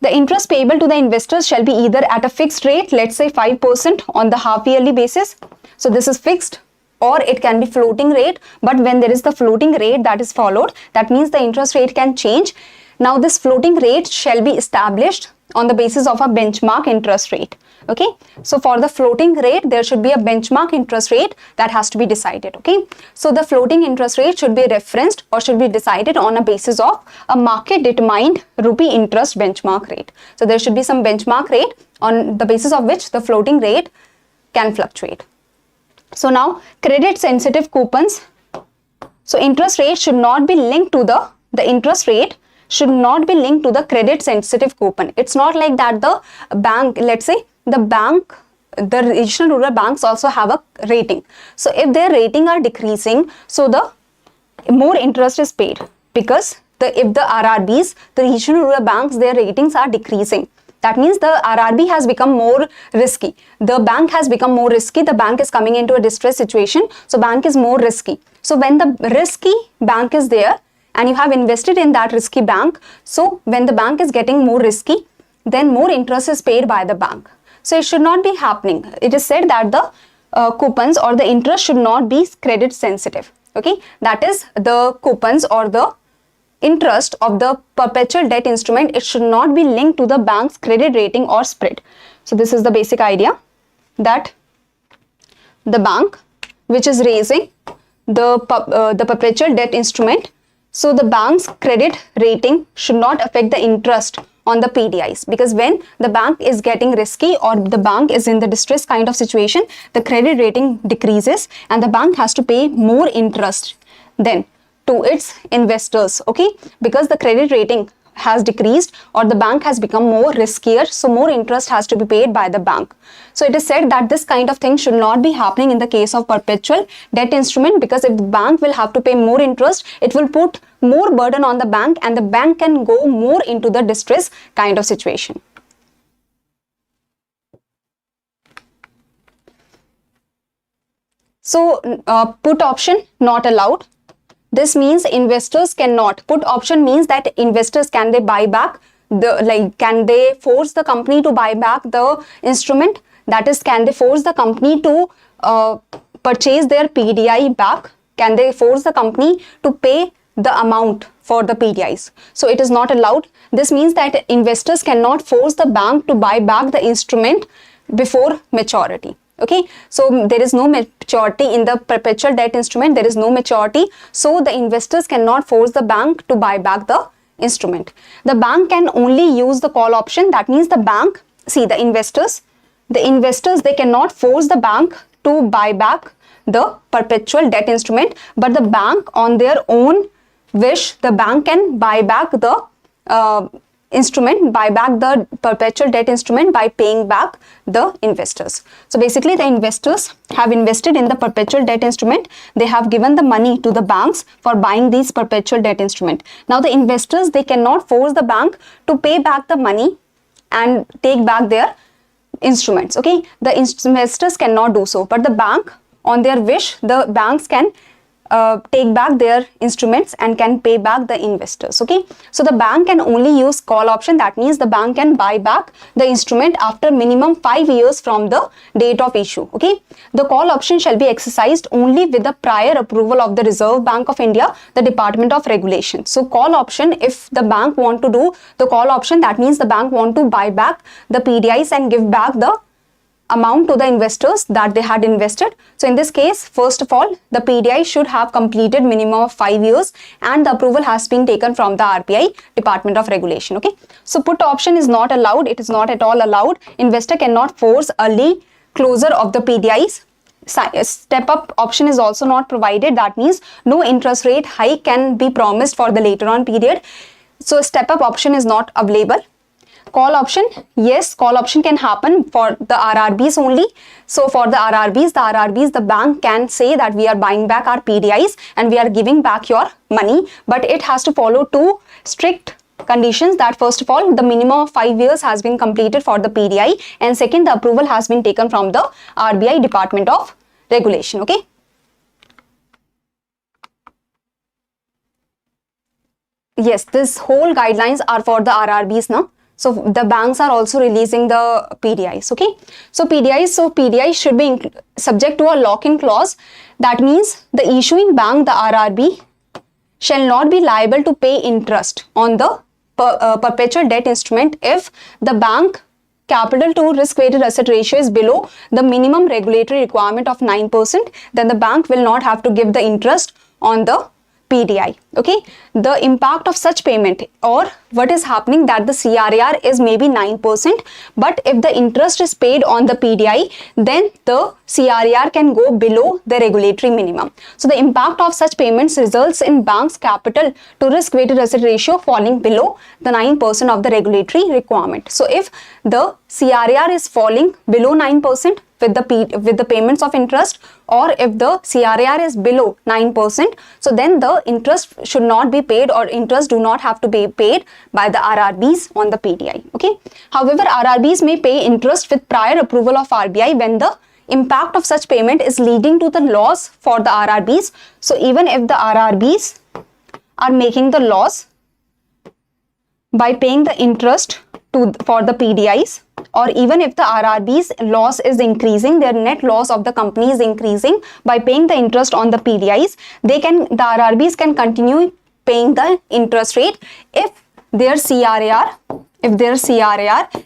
The interest payable to the investors shall be either at a fixed rate, let's say 5% on the half yearly basis. So this is fixed, or it can be floating rate. But when there is the floating rate that is followed, that means the interest rate can change. Now this floating rate shall be established on the basis of a benchmark interest rate. Okay, so for the floating rate, there should be a benchmark interest rate that has to be decided. Okay, so the floating interest rate should be referenced or should be decided on a basis of a market determined rupee interest benchmark rate. So there should be some benchmark rate on the basis of which the floating rate can fluctuate. So now credit sensitive coupons. So interest rate should not be linked to the interest rate should not be linked to the credit sensitive coupon. It's not like that the bank, let's say the bank, the regional rural banks also have a rating. So if their rating are decreasing, so the more interest is paid, because if the RRBs, the regional rural banks, their ratings are decreasing. That means the RRB has become more risky. The bank has become more risky. The bank is coming into a distress situation. So bank is more risky. So when the risky bank is there and you have invested in that risky bank, so when the bank is getting more risky, then more interest is paid by the bank. So it should not be happening. It is said that the coupons or the interest should not be credit sensitive. Okay, that is the coupons or the interest of the perpetual debt instrument, it should not be linked to the bank's credit rating or spread. So this is the basic idea, that the bank which is raising the perpetual debt instrument, so the bank's credit rating should not affect the interest on the PDIs, because when the bank is getting risky or the bank is in the distress kind of situation, the credit rating decreases and the bank has to pay more interest then to its investors. Okay, because the credit rating has decreased or the bank has become more riskier, so more interest has to be paid by the bank. So it is said that this kind of thing should not be happening in the case of perpetual debt instrument, because if the bank will have to pay more interest, it will put more burden on the bank and the bank can go more into the distress kind of situation. So put option not allowed. This means investors cannot. Put option means that investors, can they buy back can they force the company to buy back the instrument? That is, can they force the company to purchase their PDI back? Can they force the company to pay the amount for the PDIs? So it is not allowed. This means that investors cannot force the bank to buy back the instrument before maturity. Okay, so there is no maturity in the perpetual debt instrument, there is no maturity, so the investors cannot force the bank to buy back the instrument. The bank can only use the call option. That means the bank, see, the investors, they cannot force the bank to buy back the perpetual debt instrument, but the bank on their own wish, the bank can buy back the buy back the perpetual debt instrument by paying back the investors. So basically the investors have invested in the perpetual debt instrument. They have given the money to the banks for buying these perpetual debt instrument. Now the investors, they cannot force the bank to pay back the money and take back their instruments. Okay, the investors cannot do so, but the bank on their wish, the banks can take back their instruments and can pay back the investors. Okay, so the bank can only use call option. That means the bank can buy back the instrument after minimum 5 years from the date of issue. Okay, the call option shall be exercised only with the prior approval of the Reserve Bank of India, the Department of Regulation. So call option, if the bank want to do the call option, that means the bank want to buy back the PDIs and give back the amount to the investors that they had invested. So in this case, first of all, the PDI should have completed minimum of 5 years and the approval has been taken from the RBI Department of Regulation. Okay, so put option is not allowed. It is not at all allowed. Investor cannot force early closure of the PDIs. Step up option is also not provided. That means no interest rate hike can be promised for the later on period. So step up option is not available. Call option, yes, call option can happen for the RRBs only. So for the RRBs, the bank can say that we are buying back our PDIs and we are giving back your money, but it has to follow 2 strict conditions. That first of all, the minimum of 5 years has been completed for the PDI, and second, the approval has been taken from the RBI Department of Regulation. Okay. Yes, this whole guidelines are for the RRBs now. So the banks are also releasing the PDIs, okay? So PDI should be subject to a lock-in clause. That means the issuing bank, the RRB, shall not be liable to pay interest on the perpetual debt instrument if the bank capital to risk weighted asset ratio is below the minimum regulatory requirement of 9%, then the bank will not have to give the interest on the PDI, okay? The impact of such payment, or what is happening, that the CRAR is maybe 9%, but if the interest is paid on the PDI, then the CRAR can go below the regulatory minimum. So the impact of such payments results in banks' capital to risk weighted asset ratio falling below the 9% of the regulatory requirement. So if the CRAR is falling below 9% with the payments of interest, or if the CRAR is below 9%, so then the interest should not be paid, or interest do not have to be paid by the RRBs on the PDI, okay? However, RRBs may pay interest with prior approval of RBI when the impact of such payment is leading to the loss for the RRBs. So even if the RRBs are making the loss by paying the interest for the PDIs, or even if the RRB's loss is increasing, their net loss of the company is increasing by paying the interest on the PDIs, the RRBs can continue paying the interest rate if their CRAR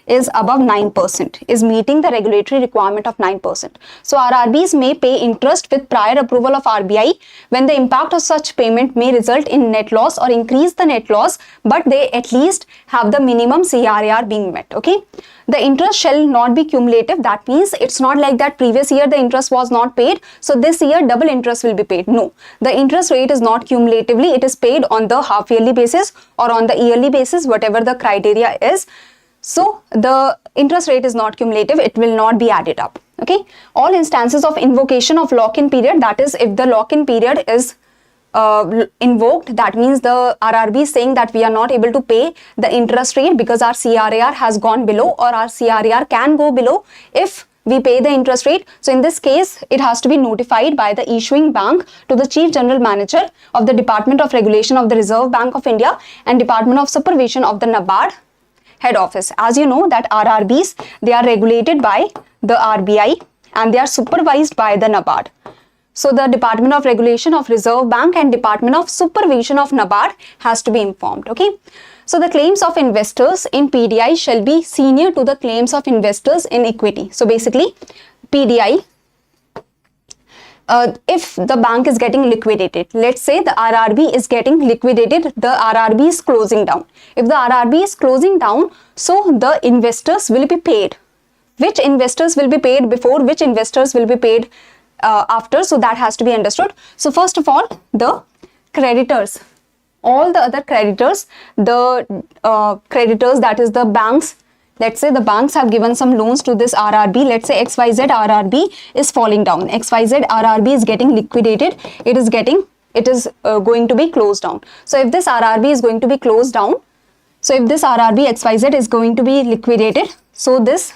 is above 9%, is meeting the regulatory requirement of 9%. So RRBs may pay interest with prior approval of RBI when the impact of such payment may result in net loss or increase the net loss, but they at least have the minimum CRAR being met, okay? The interest shall not be cumulative. That means it's not like that previous year the interest was not paid, so this year double interest will be paid. No, the interest rate is not cumulatively, it is paid on the half yearly basis or on the yearly basis, whatever the criteria is. So the interest rate is not cumulative, it will not be added up, okay? All instances of invocation of lock-in period, that is if the lock-in period is invoked, that means the RRB is saying that we are not able to pay the interest rate because our CRAR has gone below, or our CRAR can go below if we pay the interest rate. So in this case, it has to be notified by the issuing bank to the Chief General Manager of the Department of Regulation of the Reserve Bank of India and Department of Supervision of the NABARD head office. As you know that RRBs, they are regulated by the RBI and they are supervised by the NABARD. So the Department of Regulation of Reserve Bank and Department of Supervision of NABARD has to be informed, okay? So the claims of investors in PDI shall be senior to the claims of investors in equity. So basically, PDI, if the bank is getting liquidated, let's say the RRB is getting liquidated, the RRB is closing down. If the RRB is closing down, so the investors will be paid. Which investors will be paid before, which investors will be paid after, so that has to be understood. So first of all, the creditors, all the other creditors, the creditors, that is the banks. Let's say the banks have given some loans to this RRB. Let's say XYZ RRB is falling down. XYZ RRB is getting liquidated. It is going to be closed down. So if this RRB is going to be closed down, so if this RRB XYZ is going to be liquidated, so this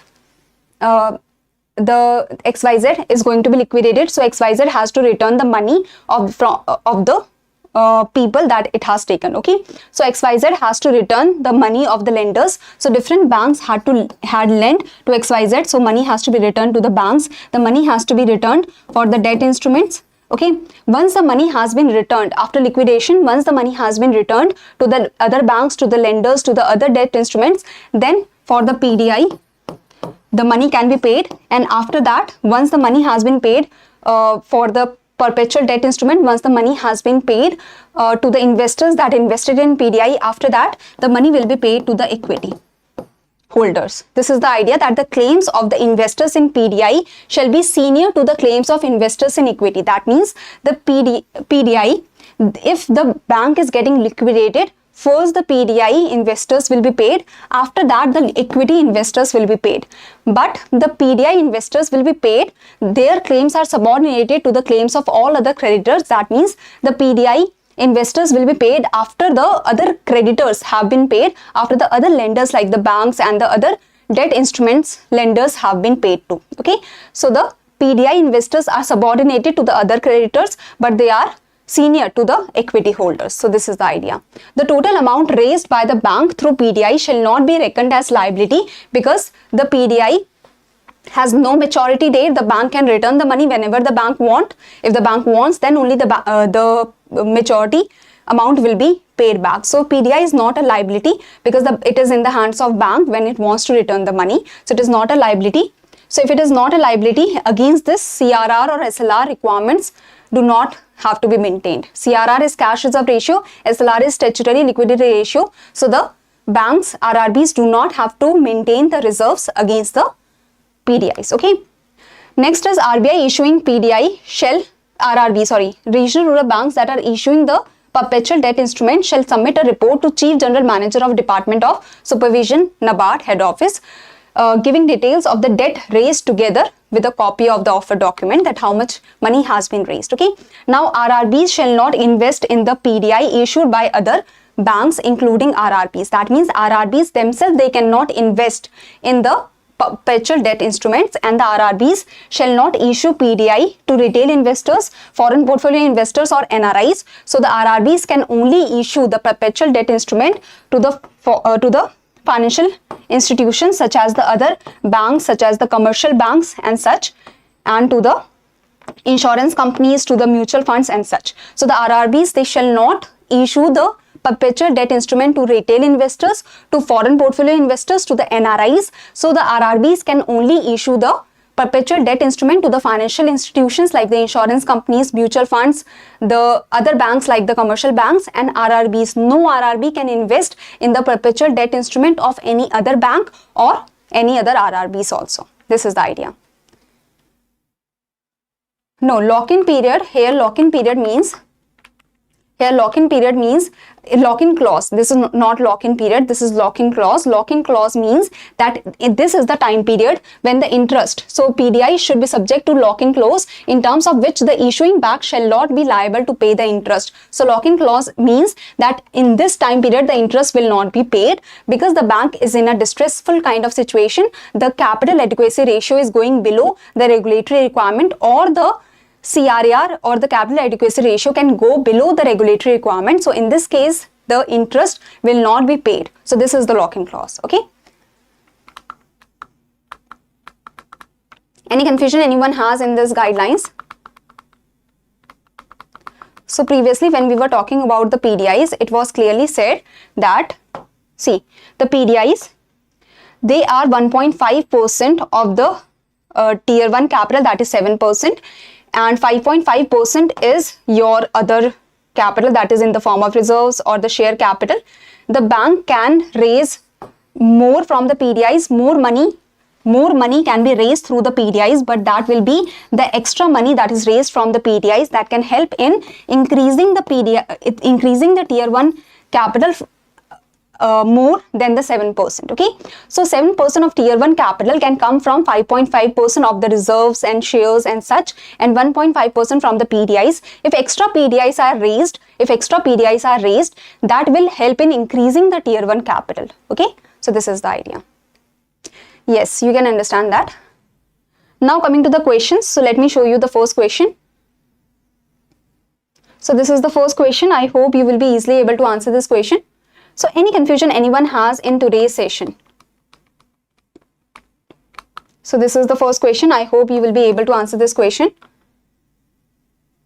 the XYZ is going to be liquidated, so XYZ has to return the money of the people that it has taken, okay? So XYZ has to return the money of the lenders. So different banks had lent to XYZ, so money has to be returned to the banks. The money has to be returned for the debt instruments, okay? Once the money has been returned after liquidation, once the money has been returned to the other banks, to the lenders, to the other debt instruments, then for the PDI, the money can be paid, and after that, once the money has been paid for the perpetual debt instrument, once the money has been paid to the investors that invested in PDI, after that, the money will be paid to the equity holders. This is the idea, that the claims of the investors in PDI shall be senior to the claims of investors in equity. That means the PDI, if the bank is getting liquidated, first the PDI investors will be paid, after that the equity investors will be paid. But the PDI investors will be paid, their claims are subordinated to the claims of all other creditors. That means the PDI investors will be paid after the other creditors have been paid, after the other lenders like the banks and the other debt instruments lenders have been paid to, okay? So the PDI investors are subordinated to the other creditors, but they are senior to the equity holders. So this is the idea. The total amount raised by the bank through PDI shall not be reckoned as liability because the PDI has no maturity date. The bank can return the money whenever the bank wants. If the bank wants, then only the maturity amount will be paid back. So PDI is not a liability because it is in the hands of bank when it wants to return the money. So it is not a liability. So if it is not a liability, against this CRR or SLR requirements do not have to be maintained. CRR is cash reserve ratio, SLR is statutory liquidity ratio. So the banks, RRBs, do not have to maintain the reserves against the PDIs. Okay. Next is RBI issuing PDI shall regional rural banks that are issuing the perpetual debt instrument shall submit a report to Chief General Manager of Department of Supervision, NABARD Head Office, giving details of the debt raised together with a copy of the offer document, that how much money has been raised. Okay. Now RRBs shall not invest in the PDI issued by other banks including RRBs. That means RRBs themselves, they cannot invest in the perpetual debt instruments, and the RRBs shall not issue PDI to retail investors, foreign portfolio investors or NRIs. So the RRBs can only issue the perpetual debt instrument to the financial institutions such as the other banks, such as the commercial banks and such, and to the insurance companies, to the mutual funds and such. So the RRBs, they shall not issue the perpetual debt instrument to retail investors, to foreign portfolio investors, to the NRIs. So the RRBs can only issue the perpetual debt instrument to the financial institutions like the insurance companies, mutual funds, the other banks like the commercial banks, and RRBs. No RRB can invest in the perpetual debt instrument of any other bank or any other RRBs also. This is the idea. No, lock-in period, here lock-in period means lock-in clause. This is not lock-in period, this is lock-in clause. Lock-in clause means that this is the time period when the interest, so PDI should be subject to lock-in clause in terms of which the issuing bank shall not be liable to pay the interest. So lock-in clause means that in this time period the interest will not be paid because the bank is in a distressful kind of situation. The capital adequacy ratio is going below the regulatory requirement, or the CRAR or the capital adequacy ratio can go below the regulatory requirement. So in this case, the interest will not be paid. So this is the lock-in clause. Okay. Any confusion anyone has in this guidelines? So previously when we were talking about the PDIs, it was clearly said that, see, the PDIs, they are 1.5% of the tier 1 capital, that is 7%. And 5.5% is your other capital, that is in the form of reserves or the share capital. The bank can raise more from the PDIs, more money can be raised through the PDIs, but that will be the extra money that is raised from the PDIs that can help in increasing the tier 1 capital more than the 7%. Okay, so 7% of tier 1 capital can come from 5.5% of the reserves and shares and such, and 1.5% from the PDIs. If extra PDIs are raised, that will help in increasing the tier 1 capital. Okay, so this is the idea. Yes, you can understand that. Now coming to the questions, so let me show you the first question. So this is the first question. I hope you will be easily able to answer this question. So any confusion anyone has in today's session? So this is the first question. I hope you will be able to answer this question.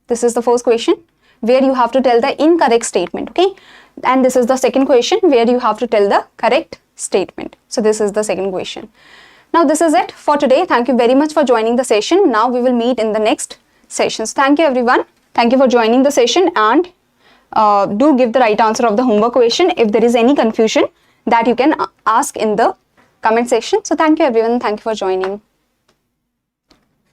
This is the first question where you have to tell the incorrect statement. Okay. And this is the second question where you have to tell the correct statement. So this is the second question. Now this is it for today. Thank you very much for joining the session. Now we will meet in the next sessions. Thank you everyone. Thank you for joining the session, and do give the right answer of the homework question. If there is any confusion, that you can ask in the comment section. So thank you everyone. Thank you for joining.